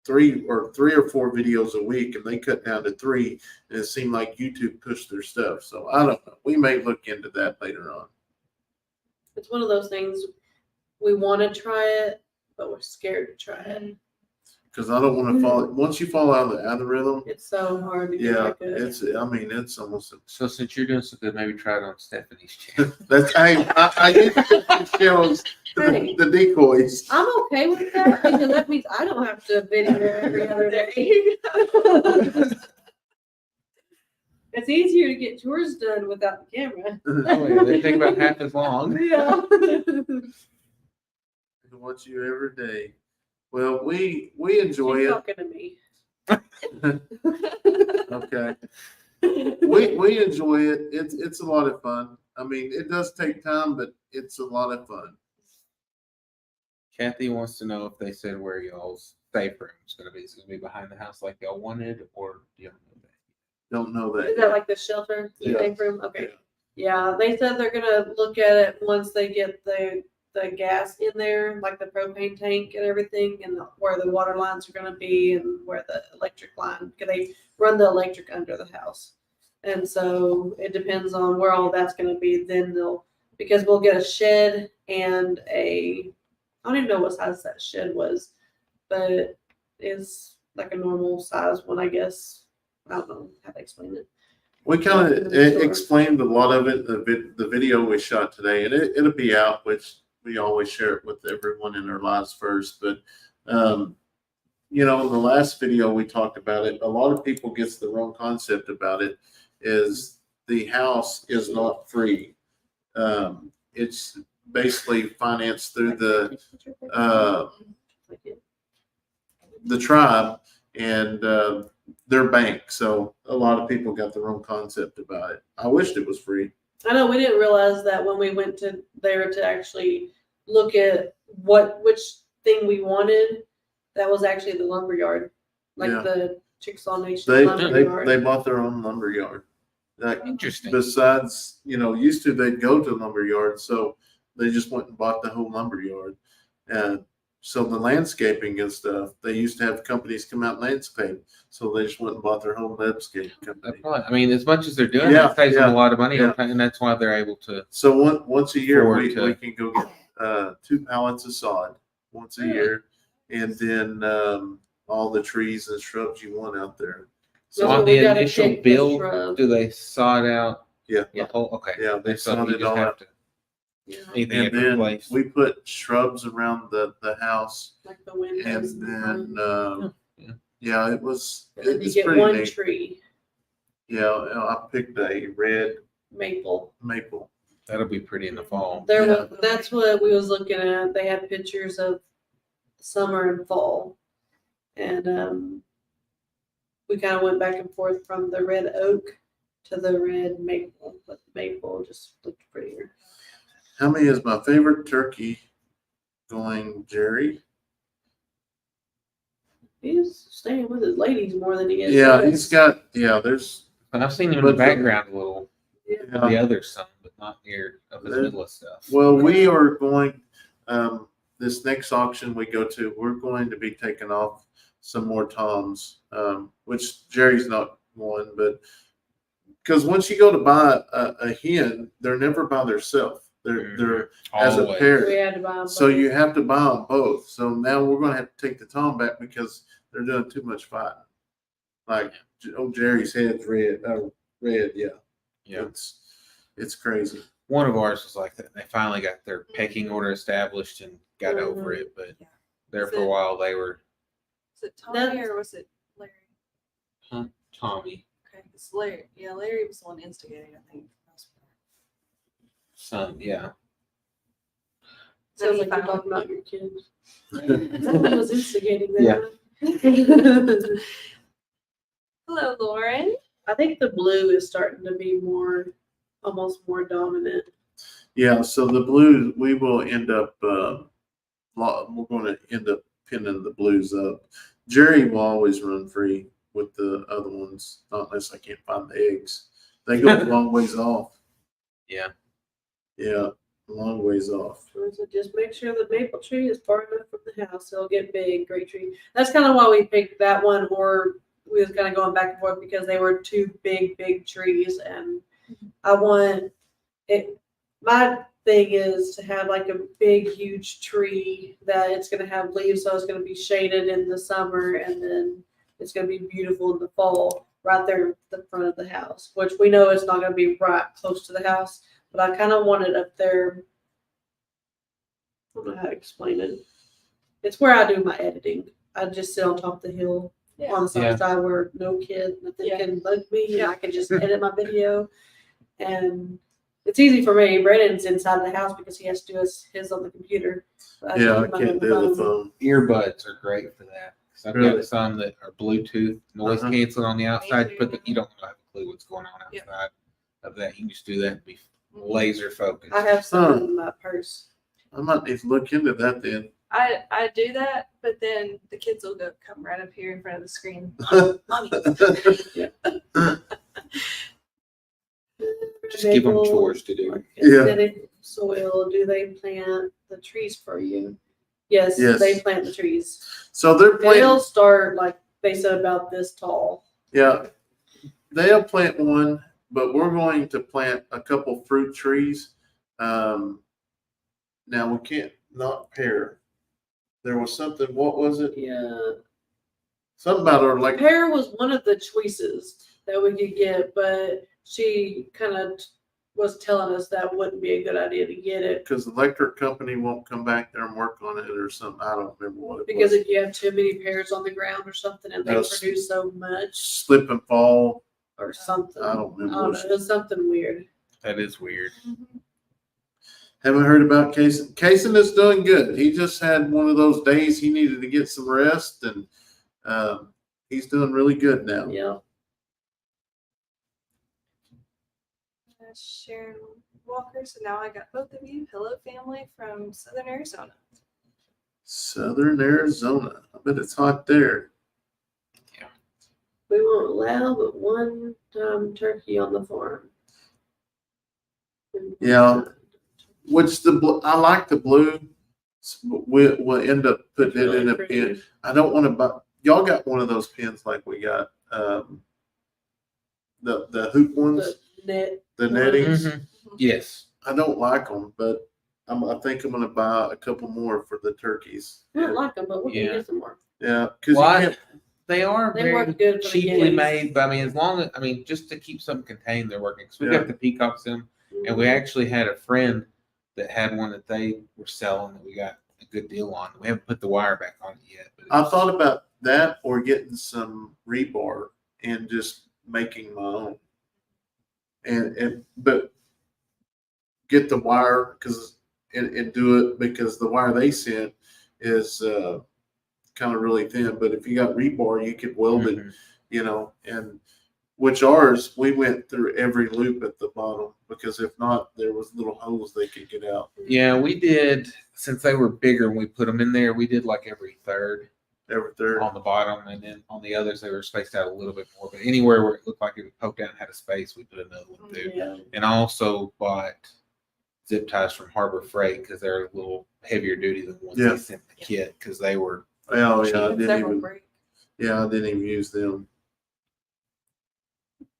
3 or 4 videos a week and they cut down to 3, and it seemed like YouTube pushed their stuff. So I don't know. We may look into that later on. It's one of those things we want to try it, but we're scared to try it. Because I don't want to fall. Once you fall out of the algorithm, It's so hard to get yeah, back good. it's almost. So since you're doing so good, maybe try it on Stephanie's channel. That's I use the shows the decoys. I'm okay with that because that means I don't have to video every other There day. you go. It's easier to get chores done without the camera. Oh, yeah, they take about half as long. Yeah. Watch you every day. Well, we enjoy She's it. talking to me. Okay, we enjoy it. It's a lot of fun. I mean, it does take time, but it's a lot of fun. Kathy wants to know if they said where y'all's safe room is going to be. Is it going to be behind the house like y'all wanted, or do you know that? Don't know Is that. that like the shelter? Yeah. Safe room? Okay. Yeah, they said they're gonna look at it once they get the gas in there, like the propane tank and everything, and where the water lines are gonna be, and where the electric line. Because they run the electric under the house, and so it depends on where all that's gonna be. Then because we'll get a shed and I don't even know what size that shed was, but it's like a normal size one, I guess. I don't know how to explain it. We kind in of the store. explained a lot of it, the video we shot today, and it'll be out, which we always share it with everyone in their lives first. But, in the last video we talked about it, a lot of people gets the wrong concept about it, is the house is not free. It's basically financed through the tribe and their bank. So a lot of people got the wrong concept about it. I wished it was free. I know we didn't realize that when we went to there to actually look at which thing we wanted, that was actually the lumber yard, like Yeah. the Chickasaw Nation They lumber they, yard. they bought their own lumber yard. Like, Interesting. besides, used to they'd go to lumber yards, so they just went and bought the whole lumber yard. And so the landscaping and stuff, they used to have companies come out and landscape, so they just went and bought their whole landscape company. I mean, as much as they're doing, Yeah, it saves them yeah, a lot of money, yeah. and that's why they're able to. So once a year, Forward we to- can go get 2 pallets of sod once a Really? year, and then all the trees and shrubs you want out there. So That's on what we the gotta initial pick, the build, shrub. do they sod out Yeah. the whole? Okay. Yeah, they So sod you it just all have out. to Yeah, anything And have to then replace. we put shrubs around the house, like the windows. and And then yeah, it was then you it's get pretty one neat. tree, Yeah, I picked a red maple. maple. That'll be pretty in the fall. There Yeah. was, that's what we was looking at. They had pictures of summer and fall, and we kind of went back and forth from the red oak to the red maple, but maple just looked prettier. How many is my favorite turkey going, Jerry? He's staying with his ladies more than he is. Yeah, us. he's got, there's, But I've seen him in the But background a little. yeah. The other son, but not near of his There- middle of stuff. Well, we are going, this next auction we go to, we're going to be taking off some more toms, which Jerry's not one, but because once you go to buy a hen, they're never by themselves. They're as a Always. pair. We had to buy them. So both. you have to buy them both. So now we're going to have to take the tom back because they're doing too much fighting. Like, Jerry's head's red. Red, yeah. Yeah. It's crazy. One of ours was like that. They finally got their pecking order established and got over it, but Yeah. there for a while they were Was it Tommy That's- or was it Larry? Tommy Okay, it's Larry. Yeah, Larry was the one instigating, I think. son. Yeah. Sounds Then he like you're finally- talking about your kids. Someone was instigating Yeah. that. Hello, Lauren. I think the blue is starting to be almost more dominant. Yeah, so the blues, we will end up, we're going to end up pinning the blues up. Jerry will always run free with the other ones, not unless I can't find the eggs. They go a long ways off. Yeah. Yeah, a long ways off. So just make sure the maple tree is far enough from the house. It'll get big, great tree. That's kind of why we picked that one, or we was kind of going back and forth because they were two big trees, and I want it. My thing is to have like a big, huge tree that it's going to have leaves, so it's going to be shaded in the summer, and then it's going to be beautiful in the fall, right there at the front of the house. Which we know it's not going to be right close to the house, but I kind of want it up there. I don't know how to explain it. It's where I do my editing. I just sit on top of the hill on the south Yeah. side where no kid, nothing Yeah. can bug me, Yeah. and I can just edit my video. And it's easy for me. Brandon's inside the house because he has to do his on the computer. But Yeah, I do mine can't on do the phone. Earbuds are great for that. 'Cause I've Really? got some that are Bluetooth noise Uh-huh. canceling on the outside. too. But you don't have a clue what's going on Yep. outside of that. You can just do that and be laser focused. I have some in my purse. I might need to look into that then. I do that, but then the kids will come right up here in front of the screen. Mommy. Just give them Maple, chores to do. Yeah. acidic soil. Do they plant the trees for you? Yes, Yes. they plant the trees. So they're They'll planting, start like they said about this tall. yeah, they'll plant one, but we're going to plant a couple fruit trees. Now we can't not pear. There was something, what was it? Yeah. Something about her like Pear was one of the choices that we could get, but she kind of was telling us that wouldn't be a good idea to get it because the electric company won't come back there and work on it or something. I don't remember what it because was. if you have too many pears on the ground or something and they Yes. produce so much Slip and fall. or something. I don't remember I don't what know. It was something weird. That is weird. Haven't heard about Kaysen. Kaysen is doing good. He just had one of those days he needed to get some rest, and he's doing really good now. Yeah. Sharon Walker. So now I got both of you. Hello, family from Southern Arizona. Southern Arizona. I bet it's hot there. We won't allow but one turkey on the farm. Yeah. Which I like the blue. We'll end up putting it in a pen. I don't want to buy. Y'all got one of those pens like we got. The hoop ones, The the net. nettings. Mhm. Yes. I don't like them, but I think I'm gonna buy a couple more for the turkeys. I don't like them, but we can Yeah. get some more. Yeah, because Well, they are They very work good for the cheaply guineas. made, but I mean, as long as just to keep something contained, they're working. Because we Yeah. got the peacocks in, and we actually had a friend that had one that they were selling that we got a good deal on. We haven't put the wire back on it yet. But I thought about that or getting some rebar and just making my own. But get the wire and do it because the wire they sent is kind of really thin. But if you got rebar, you could weld it, and which ours, we went through every loop at the bottom because if not, there was little holes they could get out. Yeah, we did. Since they were bigger and we put them in there, we did like every third Every third. on the bottom, and then on the others they were spaced out a little bit more. But anywhere where it looked like it would poke out and had a space, we put another one through. Yeah. And I also bought zip ties from Harbor Freight because they're a little heavier duty than the ones Yeah. they sent the kit because they were. Oh yeah, I And didn't several even. break. Yeah, I didn't even use them.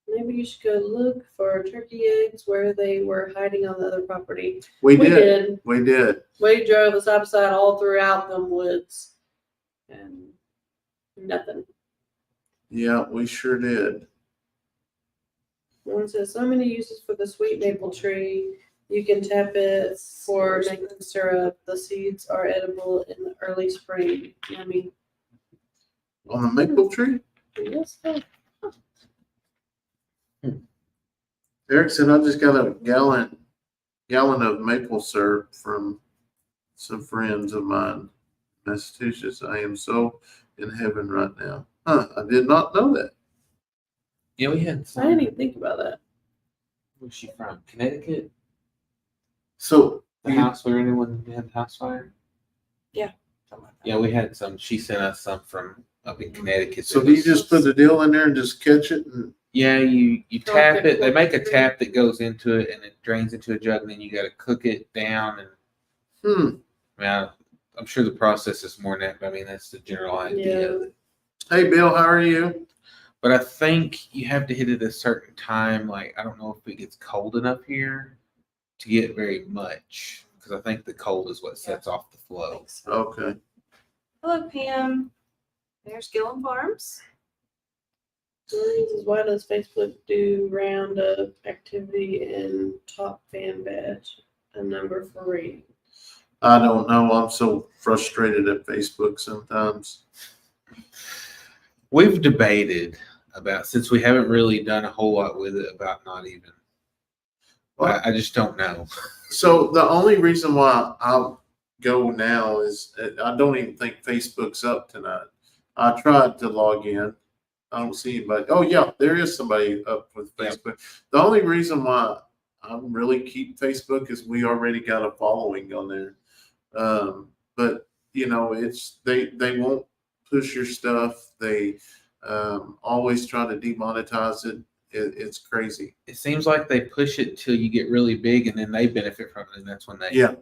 Maybe you should go look for turkey eggs where they were hiding on the other property. We did. We did. We drove side by side all throughout them woods and nothing. Yeah, we sure did. One says so many uses for the sweet maple tree. You can tap it for making syrup. The seeds are edible in the early spring. Yummy. On the maple tree? Yes, sir. Eric said I just got a gallon of maple syrup from some friends of mine in Massachusetts. I am so in heaven right now. Huh, I did not know that. Yeah, we had I some. didn't even think about that. Where's she from? Connecticut? So The house where anyone had the house fire? Something like that. Yeah, we had some. She sent us some from up in Connecticut. so It do you was- just put the deal in there and just catch it? And Yeah, you tap Okay. it. They make a tap that goes into it and it drains into a jug, and then you got to cook it down. And I'm sure the process is more than that, but I mean that's the general idea. Yeah. Hey Bill, how are you? But I think you have to hit it at a certain time. Like I don't know if it gets cold enough here to get very much, because I think the cold is what sets off the flow. Thanks. So, Okay. hello, Pam. There's Gillum Farms. This is why does Facebook do roundup activity and top fan badge a number for reading? I don't know. I'm so frustrated at Facebook sometimes. We've debated about, since we haven't really done a whole lot with it, about not even. Well, I just don't know. So the only reason why I'll go now is I don't even think Facebook's up tonight. I tried to log in. I don't see anybody. Oh yeah, there is somebody up with Yeah. Facebook. The only reason why I really keep Facebook is we already got a following on there. But it's they won't push your stuff. They always try to demonetize it. It's crazy. It seems like they push it till you get really big, and then they benefit from it, and that's when they Yeah.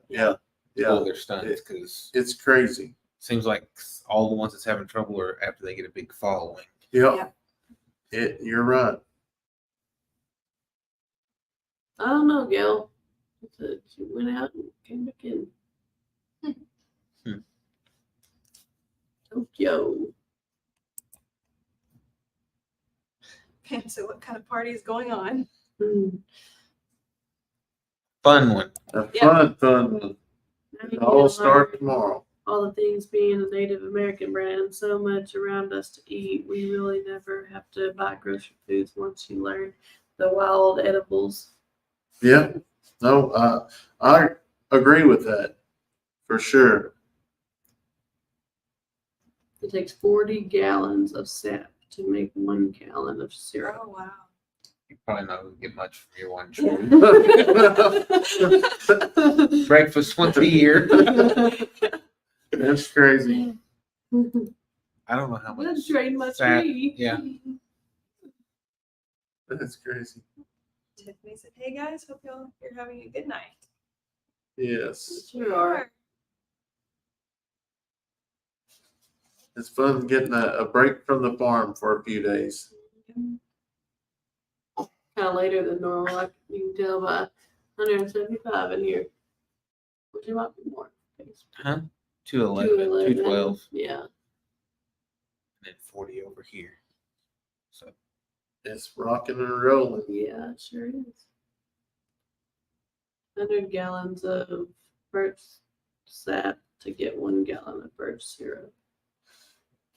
pull their stunts. Because It's crazy. it seems like all the ones that's having trouble are after they get a big following. Yeah. You're right. I don't know, Gail. She went out and came back in. Tokyo. depends on what kind of party is going on. Fun one. A Yeah. fun one. It all start tomorrow. All the things being a Native American brand, so much around us to eat. We really never have to buy grocery foods once you learn the wild edibles. Yeah. No, I agree with that for sure. It takes 40 gallons of sap to make 1 gallon of syrup. Oh wow. You probably not gonna get much from your one That's tree. Breakfast once a year. crazy. I don't know how much. Let's drain my sap- tree. Yeah. That's crazy. Tiffany said, "Hey guys, hope you're having a good night." Yes. Sure are. It's fun getting a break from the farm for a few days. Kind of later than normal. Like you can tell by 175 in here. Which it might be more. Huh? 211, 212, Yeah. and then 40 over here. So It's rocking and rolling. Yeah, it sure is. 100 gallons of birch sap to get 1 gallon of birch syrup.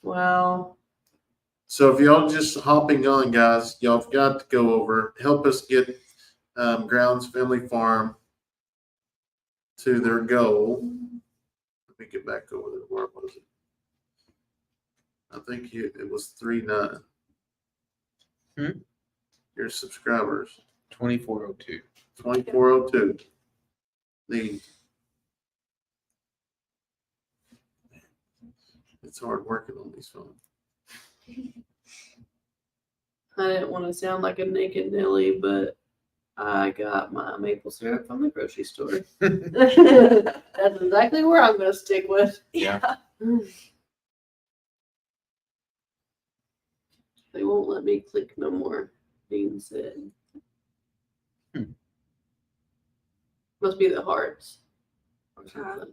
Wow. So if y'all just hopping on, guys, y'all have got to go over, help us get Grounds Family Farm to their goal. Let me get back over there. Where was it? I think it was 3.9. Your subscribers, 2402. 2402. Need. It's hard working on these phones. I didn't want to sound like a naked Nelly, but I got my maple syrup from the grocery store. That's exactly where I'm going to stick with. Yeah. They won't let me click no more. Being said. Must be the hearts. Or something.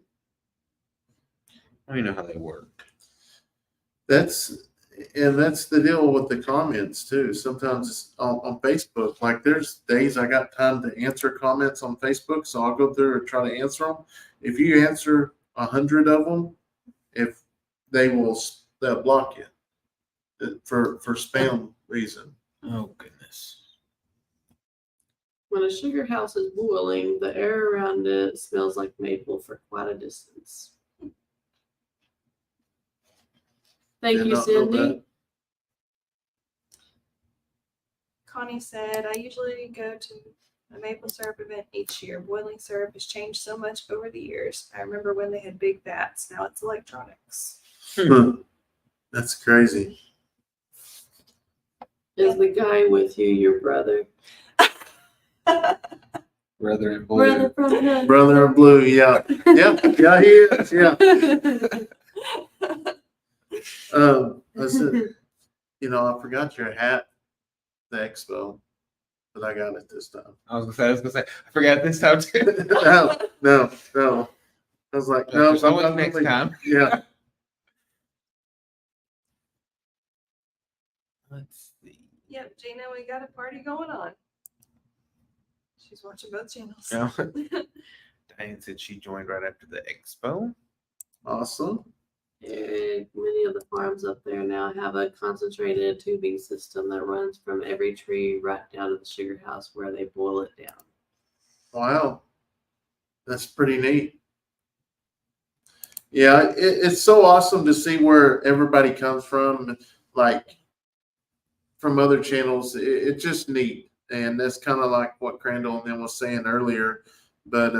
I don't even know how they work. That's the deal with the comments too. Sometimes it's on Facebook, like there's days I got time to answer comments on Facebook, so I'll go through and try to answer them. If you answer 100 of them, if they'll block you for spam reason. Oh goodness. When a sugar house is boiling, the air around it smells like maple for quite a distance. Thank Did you, not know Cindy. that. Connie said, "I usually go to a maple syrup event each year. Boiling syrup has changed so much over the years. I remember when they had big vats. Now it's electronics." That's crazy. Is the guy with you your brother? Brother and boy. Brother from another. Brother in blue, yeah. Yeah, he is, yeah. I said, I forgot your hat, the expo, but I got it this time. I was gonna say, I forgot this time too. No. I was like, no. There's always I'm next really- time. Yeah. Let's see. Yep, Gina, we got a party going on. She's watching both channels. No. Diane said she joined right after the expo. Awesome. Many of the farms up there now have a concentrated tubing system that runs from every tree right down to the sugar house where they boil it down. Wow. That's pretty neat. Yeah, it's so awesome to see where everybody comes from, like from other channels. It's just neat. And that's kind of like what Crandall and them was saying earlier. But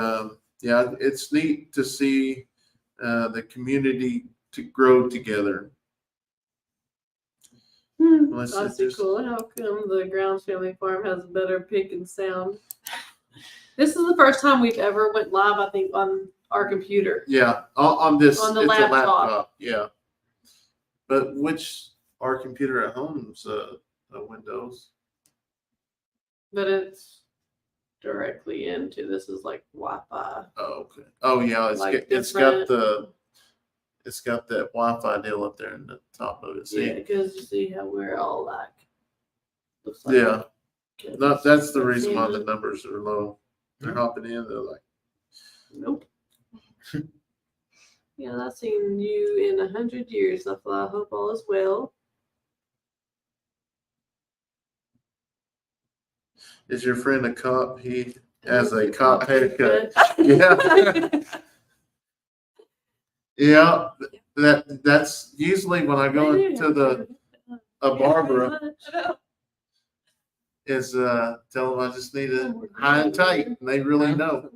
yeah, it's neat to see the community to grow together. Unless That's it just- cool. How come the Grounds Family Farm has better pick and sound? This is the first time we've ever went live, I think, on our computer. Yeah, on this, On the it's laptop. a laptop. Yeah. But our computer at home's Windows. But it's directly into this is like Wi-Fi. Oh, okay. Oh, yeah. Like It's got different- that Wi-Fi deal up there in the top of it. See? Yeah, because you see how we're all like Looks like Yeah. kids. No, that's the That's reason why the salmon. numbers are low. They're hopping in. They're like, Nope. Yeah, I've seen you in 100 years. I hope all is well. is your friend a cop? He has a cop haircut. haircut. Yeah. Yeah. That's usually when I go They do to have a barber I know. is tell them I just need it high and tight, and they really know.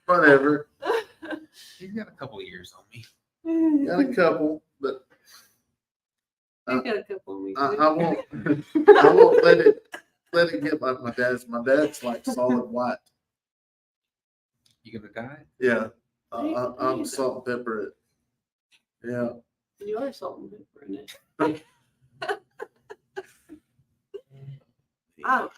Whatever. He's got a couple years on me. Got a couple, but You got a couple of weeks. I won't. I won't let it get like my dad's. My dad's like solid white. You gonna die? Yeah, I'm salt and pepper it. Yeah. You are salt and pepper in it. I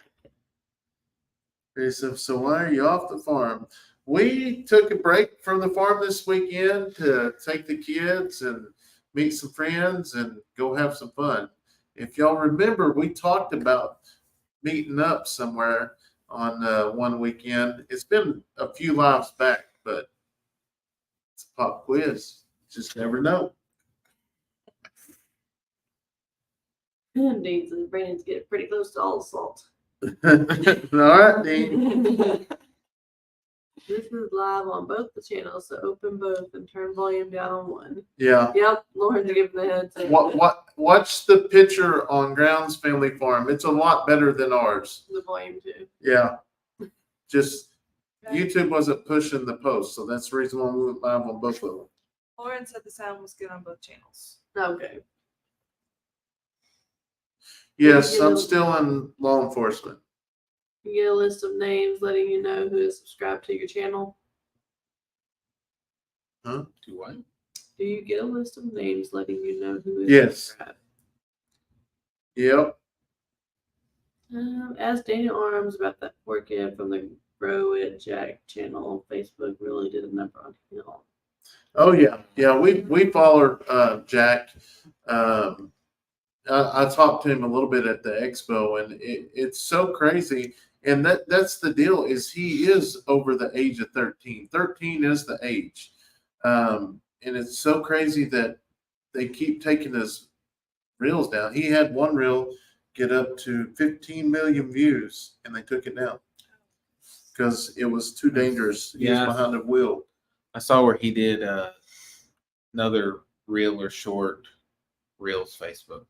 He said, so why are you off the farm? We took a break from the farm this weekend to take the kids and meet some friends and go have some fun. If y'all remember, we talked about meeting up somewhere on one weekend. It's been a few lives back, but it's a pop quiz. Just never know. Dean's and Brandon's get pretty close to all the salt. All right, Dean. This is live on both the channels, so open both and turn volume down on one. Yeah. Yep, Lauren's giving the heads up. Watch the picture on Grounds Family Farm. It's a lot better than ours. The volume too. Yeah. Just YouTube wasn't pushing the post, so that's the reason why we went live on both of them. Lauren said the sound was good on both channels. Okay. Yes, I'm still in law enforcement. You get a list of names letting you know who is subscribed to your channel. Do what? Do you get a list of names letting you know who is Yes. subscribed? Yep. Ask Daniel Arms about that poor kid from the Grow It Jack channel. Facebook really did a number on him. Oh yeah. Yeah. We followed Jack. I talked to him a little bit at the expo, and it's so crazy. And that's the deal, is he is over the age of 13. 13 is the age. And it's so crazy that they keep taking his reels down. He had one reel get up to 15 million views, and they took it down because it was too dangerous. He was behind the wheel. I saw where he did another reel or short reels Facebook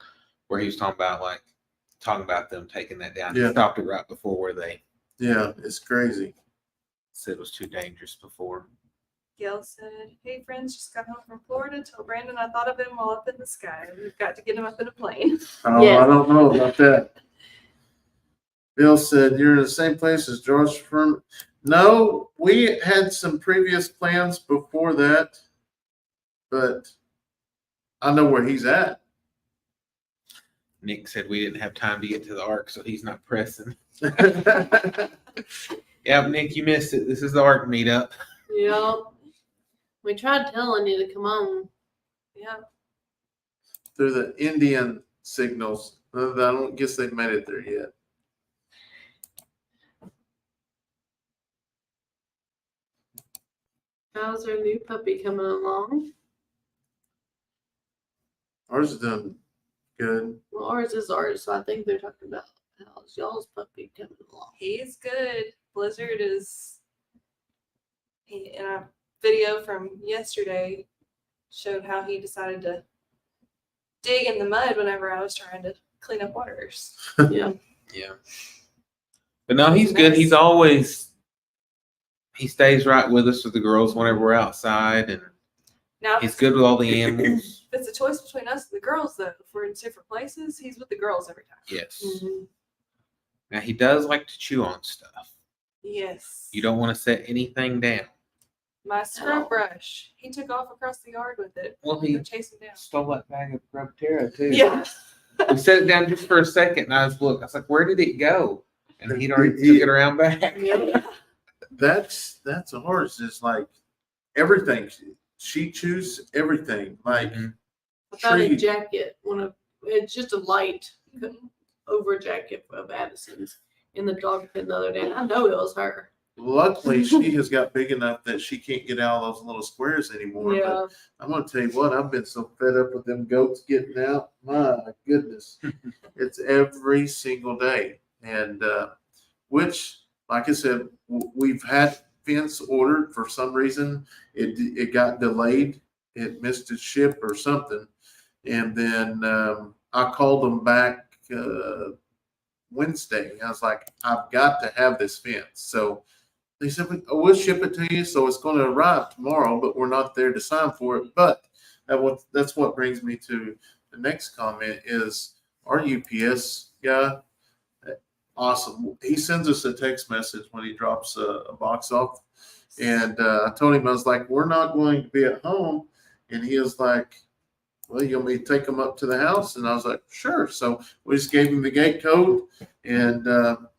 where he was talking about them taking that down. Yeah. He stopped it right before where they Yeah, it's crazy. said it was too dangerous before. Gail said, hey friends, just got home from Florida. Told Brandon I thought of him while up in the sky. We've got to get him up in a plane. Oh, Yes. I don't know about that. Bill said, you're in the same place as George Furman. No, we had some previous plans before that, but I know where he's at. Nick said we didn't have time to get to the Ark, so he's not pressing. Yeah, Nick, you missed it. This is the Ark meetup. Yep. We tried telling you to come on. Yeah. Through the Indian signals. I don't guess they've made it there yet. How's our new puppy coming along? Ours is done good. Well, ours is ours, so I think they're talking about how's y'all's puppy coming along. He's good. Blizzard is in a video from yesterday showed how he decided to dig in the mud whenever I was trying to clean up waters. Yeah. Yeah. But no, he's good. He's always, he stays right with us with the girls whenever we're outside, and Now if he's it's, good with all the animals. if it's a choice between us and the girls though, if we're in different places, he's with the girls every time. Yes. Mhm. Now he does like to chew on stuff. Yes. You don't want to set anything down. My scrub brush. He took off across the yard with it. Well, Go he chase him down. stole that bag of Grub Terra too. Yeah. We set it down just for a second, and I was like, where did it go? And he'd already took it around back. Yep. That's a horse. It's like everything. She chews everything. Like Mhm. Without a tree. jacket, it's just a light. over jacket of Addison's in the dog pen the other day. And I know it was her. Luckily, she has got big enough that she can't get out of those little squares anymore. Yeah. But I'm going to tell you what, I've been so fed up with them goats getting out. My goodness. It's every single day. And which, like I said, we've had fence ordered for some reason. It got delayed. It missed its ship or something. And then I called them back Wednesday. I was like, I've got to have this fence. So they said, we'll ship it to you. So it's going to arrive tomorrow, but we're not there to sign for it. But that's what brings me to the next comment is our UPS guy. Awesome. He sends us a text message when he drops a box off. And I told him, I was like, we're not going to be at home. And he was like, well, you want me to take them up to the house? And I was like, sure. So we just gave him the gate code. And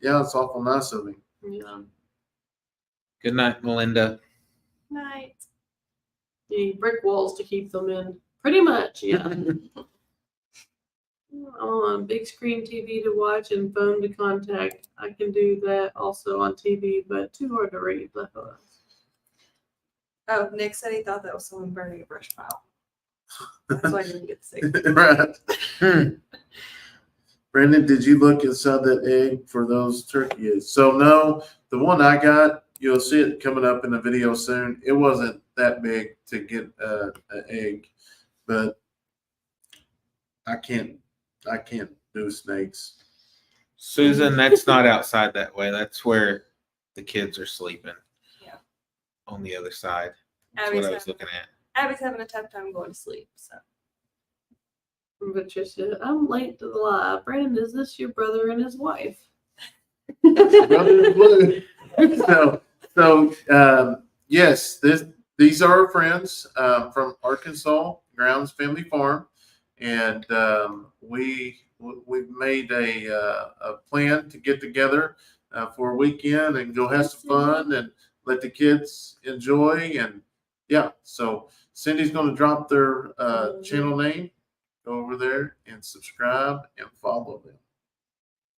yeah, it's awful nice of him. Yeah. Good night, Melinda. Night. You need brick walls to keep them in. Pretty much, yeah. On big screen TV to watch and phone to contact. I can do that also on TV, but too hard to read. Oh, Nick said he thought that was someone burning a brush pile. That's why I didn't get sick. Right. Brandon, did you look inside that egg for those turkey eggs? So no, the one I got, you'll see it coming up in the video soon. It wasn't that big to get an egg, but I can't do snakes. Susan, that's not outside that way. That's where the kids are sleeping. Yeah. On the other side. That's Abby's what I was looking at. Abby's having a tough time going to sleep. So Patricia, I'm late to the live. Brandon, is this your brother and his wife? Brother in blue. So yes, these are our friends from Arkansas Grounds Family Farm, and we've made a plan to get together for a weekend and go have some fun and let the kids enjoy. And yeah, so Cindy's going to drop their channel name. Go over there and subscribe and follow them.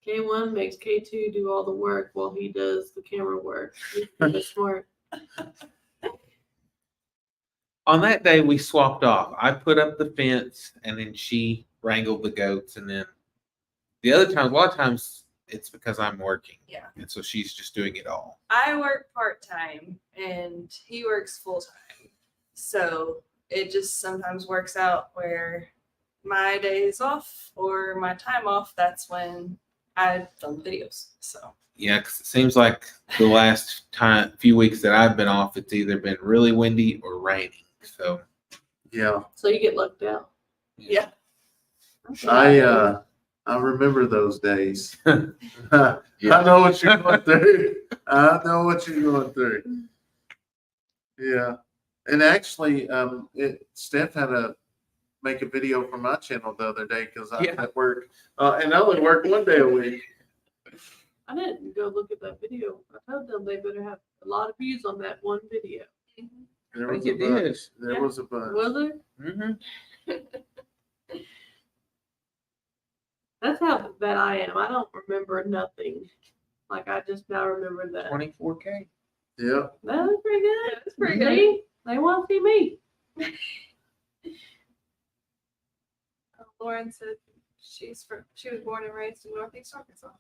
K1 makes K2 do all the work while he does the camera work. He's pretty smart. On that day, we swapped off. I put up the fence, and then she wrangled the goats. And then the other time, a lot of times, it's because I'm working. yeah, And so she's just doing it all. I work part-time and he works full-time. So it just sometimes works out where my days off or my time off, that's when I film videos. So Yeah, 'cause it seems like the last few weeks that I've been off, it's either been really windy or raining. So Yeah, So you get lucked out. yeah. I remember those days. I know what you're going through. I know what you're going through. Yeah, and actually, Steph had to make a video for my channel the other day because I'm at work, and I only work one day a week. I didn't go look at that video. I told them they better have a lot of views on that one video. There I was think a it bunch. is. There was a bunch. Was it? Mm-hmm. That's how bad I am. I don't remember nothing. Like I just now remember that. 24K. Yeah. That was pretty good. That's pretty good. See? They want to see me. Lauren said she was born and raised in Northeast Arkansas.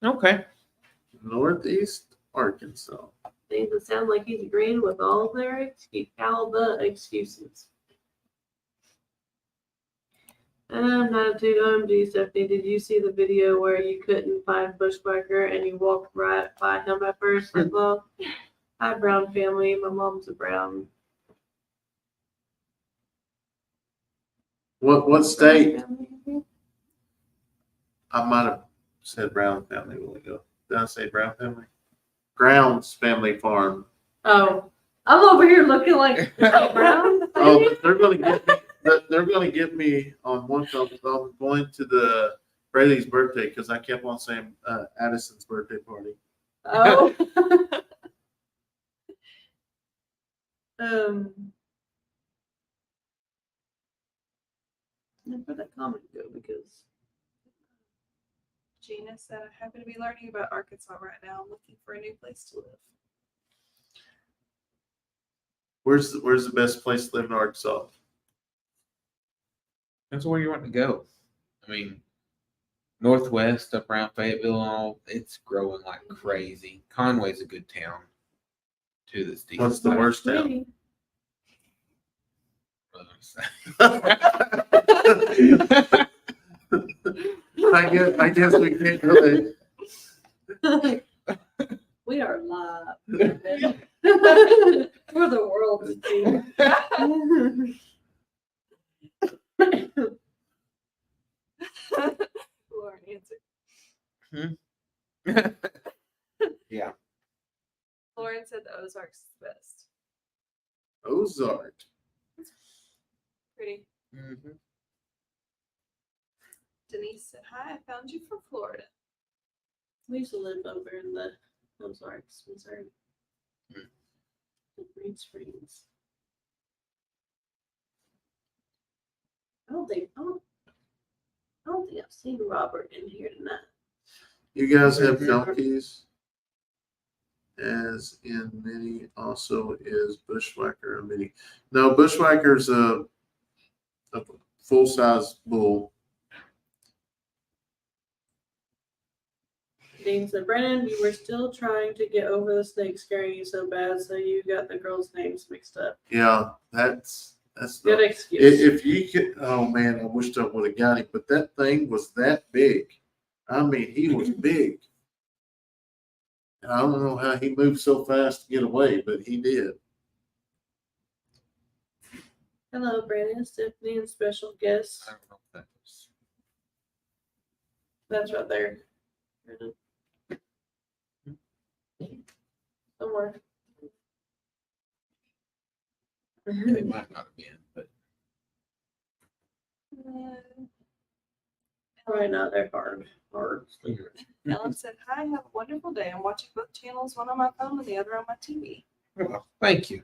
Okay. Northeast Arkansas. Things that sound like he's agreeing with all the excuses. I'm not too OMG, Stephanie. Did you see the video where you couldn't find Bushwhacker and you walked right by him at first? Like, well, hi, Brown family. My mom's a Brown. What state? Family. I might have said Brown family a while ago. Did I say Brown family? Grounds Family Farm. Oh, I'm over here looking like Brown. Oh, they're gonna get me. They're gonna get me on one film. I'm going to the Brady's birthday because I kept on saying Addison's birthday party. Oh. Where'd that comment go? Because Gina said, I happen to be learning about Arkansas right now. I'm looking for a new place to live. Where's the best place to live in Arkansas? That's where you want to go. I mean, Northwest up around Fayetteville and all, it's growing like crazy. Conway's a good town too. That's decent. What's the worst town? I guess we can't really. We are live. For the world to see. Lauren answered. Yeah. Lauren said the Ozarks is the best. Ozark. Pretty. Mm-hmm. Denise said, hi, I found you from Florida. We used to live over in the Ozarks, Missouri. The Green Springs. I don't think I've seen Robert in here tonight. You guys have Felkies, as in mini. Also, is Bushwhacker a mini? No, Bushwhacker's a full size bull. Dean said, Brandon, you were still trying to get over the snake scaring you so bad, so you got the girls' names mixed up. Yeah, that's Good the, excuse. if you could. Oh man, I wish I would have got him, but that thing was that big. I mean, he was big. And I don't know how he moved so fast to get away, but he did. Hello, Brandon, Stephanie, and special guest. I don't know what that is. That's right there. Somewhere. It might not have been, but Probably not. They're hard. Ellen said, hi, have a wonderful day. I'm watching both channels, one on my phone and the other on my TV. well, thank you.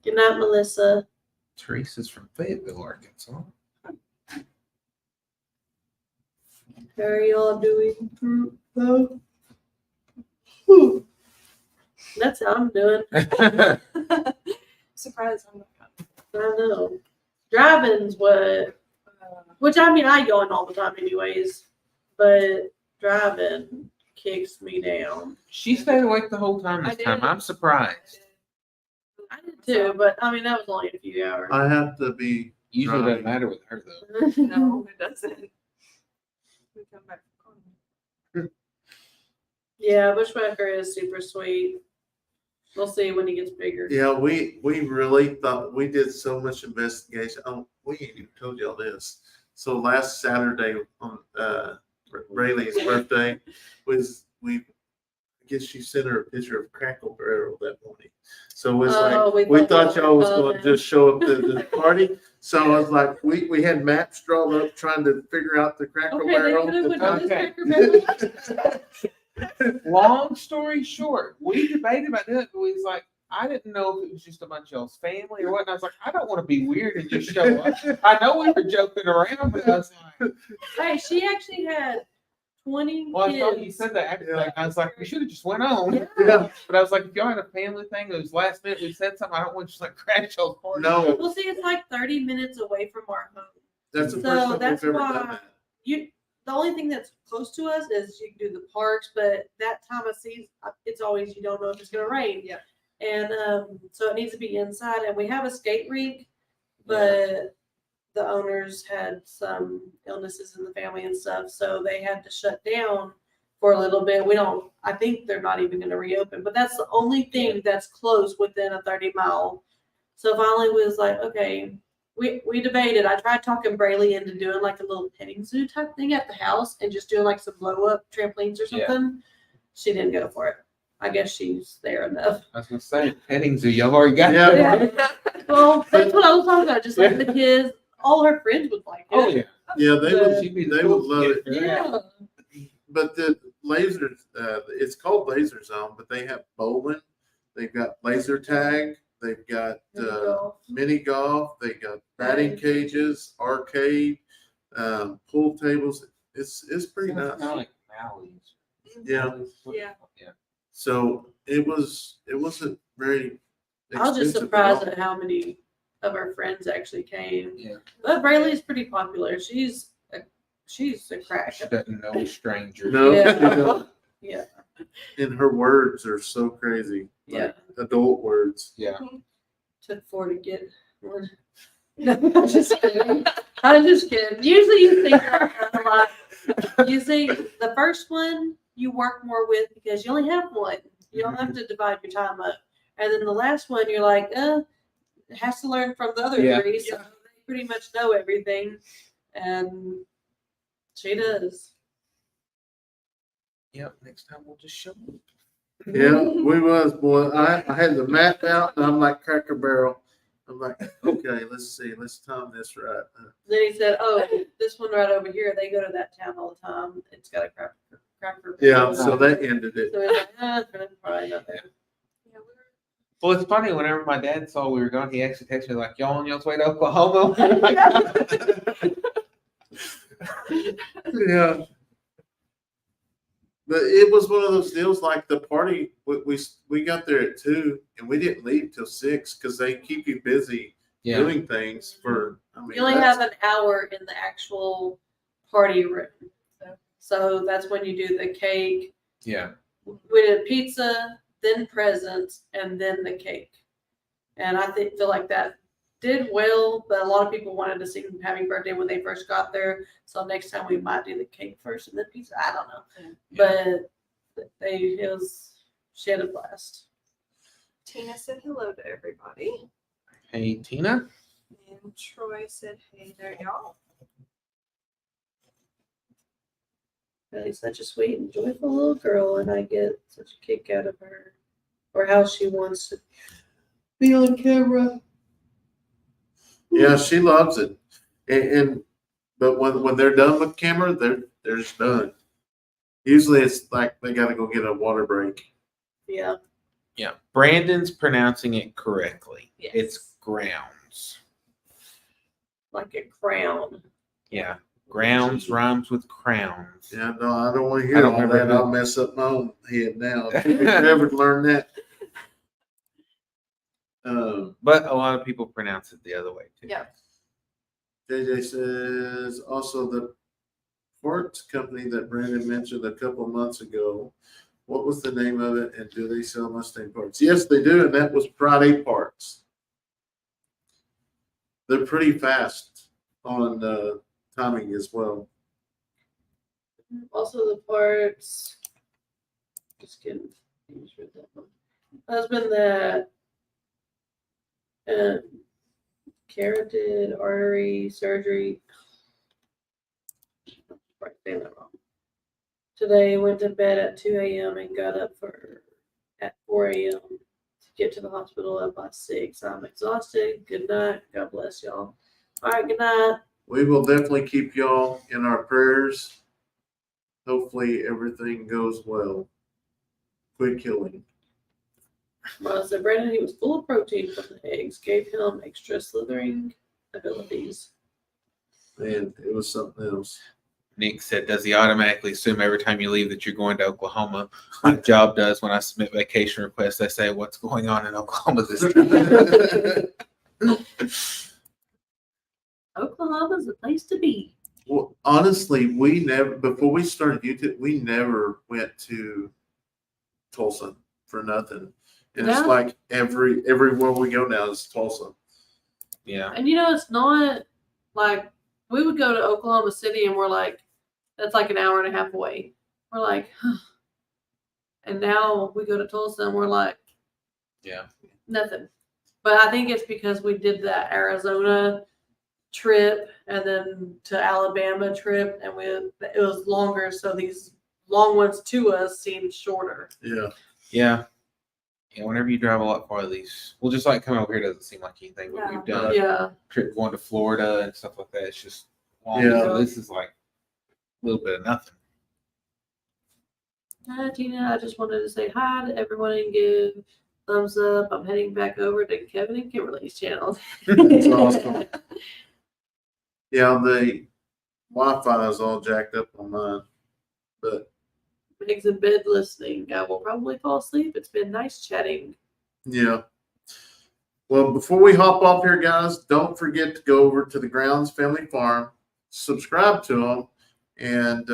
Good night, Melissa. Teresa's from Fayetteville, Arkansas. How are y'all doing? That's how I'm doing. Surprise, I'm not. I know. Driving's what, which I mean, I yawn all the time anyways, but driving kicks me down. She stayed awake the whole time I this time. did. I'm surprised. I did too, but I mean, that was only a few hours. I have to be. Usually driving. doesn't matter with her though. No, it doesn't. We come back from Conway. Yeah, Bushwhacker is super sweet. We'll see when he gets bigger. Yeah, we really thought we did so much investigation. Oh, we ain't even told y'all this. So last Saturday on Rayleigh's birthday was I guess you sent her a picture of Crackle Barrel that morning. So it was we thought y'all was going to just show up to the party. So I was like, we had maps drawn up trying to figure out the Crackle Okay, they Barrel. could have put Okay. this Cracker Barrel. Long story short, we debated about it, but we was like, I didn't know if it was just a bunch of y'all's family or what. And I was like, I don't want to be weird and just show up. I know we were joking around, but I was like, Hey, she actually had 20 well, I kids. thought you said that after that. I was like, we should have just went on. Yeah. But I was like, if y'all had a family thing, it was last minute, we said something, I don't want to just like crash y'all's party. No. Well, see, it's like 30 minutes away from our home. That's the So first time that's we've ever why- done that. The only thing that's close to us is you can do the parks, but that time of season, it's always you don't know if it's going to rain. Yeah. And so it needs to be inside. And we have a skate rink, but the owners had some illnesses in the family and stuff, so they had to shut down for a little bit. I think they're not even going to reopen, but that's the only thing that's close within a 30-mile. So finally was like, okay, we debated. I tried talking Brayley into doing like a little petting zoo type thing at the house and just doing like some blow up trampolines or something. She didn't go for it. I guess she's there enough. I was going to say, petting zoo, y'all already got Yeah. that. Well, that's what I was talking about. Just like the kids, all her friends would like it. Oh, yeah. Yeah, they would. She'd be the They would coolest love kid it. for that. Yeah. But the laser, it's called Laser Zone, but they have bowling, they've got laser tag, they've got Mini golf. mini golf, they got batting cages, arcade, pool tables. It's pretty Kind nice. of like Mally's. Yeah. Yeah. Yeah. So it wasn't very I was just expensive surprised all. at how many of our friends actually came. Yeah. But Braylee's pretty popular. She's a crack. She doesn't know a stranger. No, Yeah. you don't. Yeah. And her words are so crazy. Yeah. Adult words. Yeah. Took 4 to get one. No, I'm just kidding. I'm just kidding. Usually you think a lot. You see, the first one you work more with because you only have one. You don't have to divide your time up. And then the last one, you're like, it has to learn from the other Yeah. 3. So they pretty much know everything. And she does. Yep. Next time we'll just show them. Yeah, we was, boy. I had the map out and I'm like Cracker Barrel. I'm like, okay, let's see. Let's time this right. Then he said, this one right over here, they go to that town all the time. It's got a cracker. Yeah, so that ended it. So he's like, probably not there. Yeah, Well, it's funny. Whenever my dad saw we were gone, he actually texted me like, "Y'all on your way to Oklahoma?" Yeah. But it was one of those deals like the party, we got there at 2 and we didn't leave till 6 because they keep you busy Yeah. doing things for, I mean, You only that's- have an hour in the actual party room. So that's when you do the cake. Yeah. We did pizza, then presents, and then the cake. And I feel like that did well, but a lot of people wanted to sing happy birthday when they first got there. So next time we might do the cake first and then pizza. I don't know. But she had a blast. Tina said hello to everybody. Hey, Tina. And Troy said, hey there, y'all. Really such a sweet and joyful little girl, and I get such a kick out of her. Or how she wants to be on camera. Yeah, she loves it. But when they're done with camera, they're just done. Usually it's like they gotta go get a water break. Yeah. Yeah. Brandon's pronouncing it correctly. Yes. It's grounds. Like a crown. Yeah. Grounds rhymes with crowns. Yeah, no, I don't want to I hear don't all remember that. who- I'll mess up my own head now. If you never learn that. But a lot of people pronounce it the other way too. Yeah. JJ says also the parts company that Brandon mentioned a couple of months ago. What was the name of it? And do they sell Mustang parts? Yes, they do. And that was Friday Parts. They're pretty fast on timing as well. Also the parts. Just kidding. I just read that one. Husband that carotid artery surgery. Right, saying that wrong. Today went to bed at 2 a.m. and got up at 4 a.m. to get to the hospital at by 6. I'm exhausted. Good night. God bless y'all. All right, good night. We will definitely keep y'all in our prayers. Hopefully everything goes well. Quit killing. Well, said Brandon, he was full of protein from the eggs, gave him extra slithering abilities. And it was something else. Nick said, does he automatically assume every time you leave that you're going to Oklahoma? My job does. When I submit vacation requests, they say, what's going on in Oklahoma this time? Oklahoma's the place to be. Well, honestly, we never, before we started YouTube, we never went to Tulsa for nothing. And Yeah. it's like everywhere we go now is Tulsa. Yeah. And it's not like we would go to Oklahoma City and we're like, that's like an hour and a half away. We're like, huh. And now we go to Tulsa and we're like, Yeah. nothing. But I think it's because we did that Arizona trip and then to Alabama trip, and it was longer, so these long ones to us seemed shorter. Yeah. Yeah. Yeah. Whenever you drive a lot farther, just like coming over here doesn't seem like anything, but Yeah. we've done Yeah. trip going to Florida and stuff like that. It's just long. Yeah. So this is like a little bit of nothing. Hi, Tina. I just wanted to say hi to everyone and give thumbs up. I'm heading back over to Kevin and Kimberly's channel. That's awesome. Yeah, Wi-Fi is all jacked up on mine. But Meg's in bed listening. I will probably fall asleep. It's been nice chatting. yeah. Well, before we hop off here, guys, don't forget to go over to the Grounds Family Farm, subscribe to him, and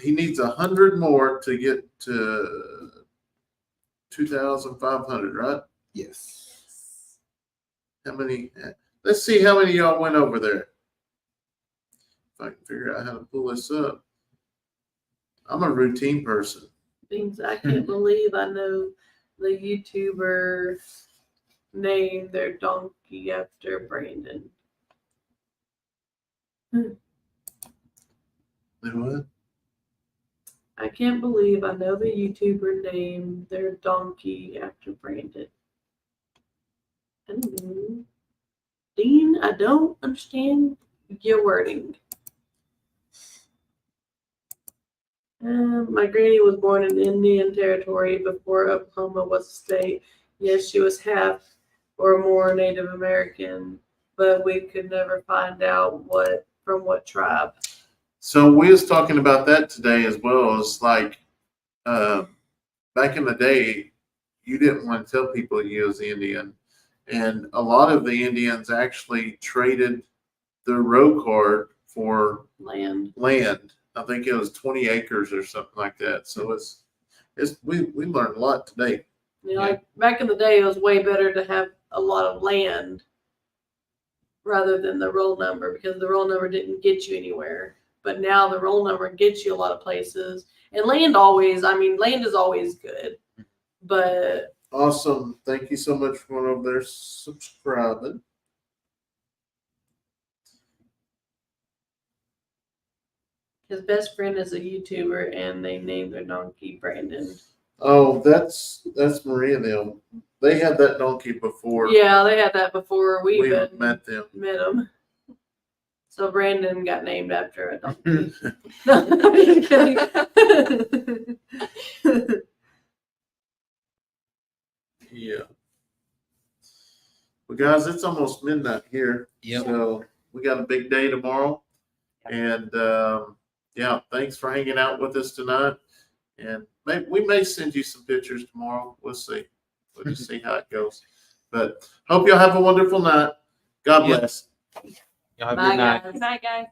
he needs 100 more to get to 2,500, right? Yes. How many? Let's see how many of y'all went over there. If I can figure out how to pull this up. I'm a routine person. Things I can't believe I know the YouTuber named their donkey after Brandon. Do what? I can't believe I know the YouTuber named their donkey after Brandon. I don't know. Dean, I don't understand your wording. My granny was born in Indian Territory before Oklahoma was a state. Yes, she was half or more Native American, but we could never find out from what tribe. So we was talking about that today as well. It's like back in the day, you didn't want to tell people you was Indian, and a lot of the Indians actually traded their road card for Land. I think it was 20 acres or something like that. So we learned a lot today. You know, like back in the day, it was way better to have a lot of land rather than the roll number, because the roll number didn't get you anywhere. But now the roll number gets you a lot of places. And land is always good. But Awesome. Thank you so much for going over there subscribing. his best friend is a YouTuber, and they named their donkey Brandon. Oh, that's Maria and them. They had that donkey before Yeah, they had that before we we even met them. met him. So Brandon got named after a donkey. No, I'm just kidding. Yeah. Well, guys, it's almost midnight here. Yep. So we got a big day tomorrow. And yeah, thanks for hanging out with us tonight. And we may send you some pictures tomorrow. We'll see. We'll just see how it goes. But hope y'all have a wonderful night. God Yep. bless. Y'all have a Bye, good night. guys. Good night, guys.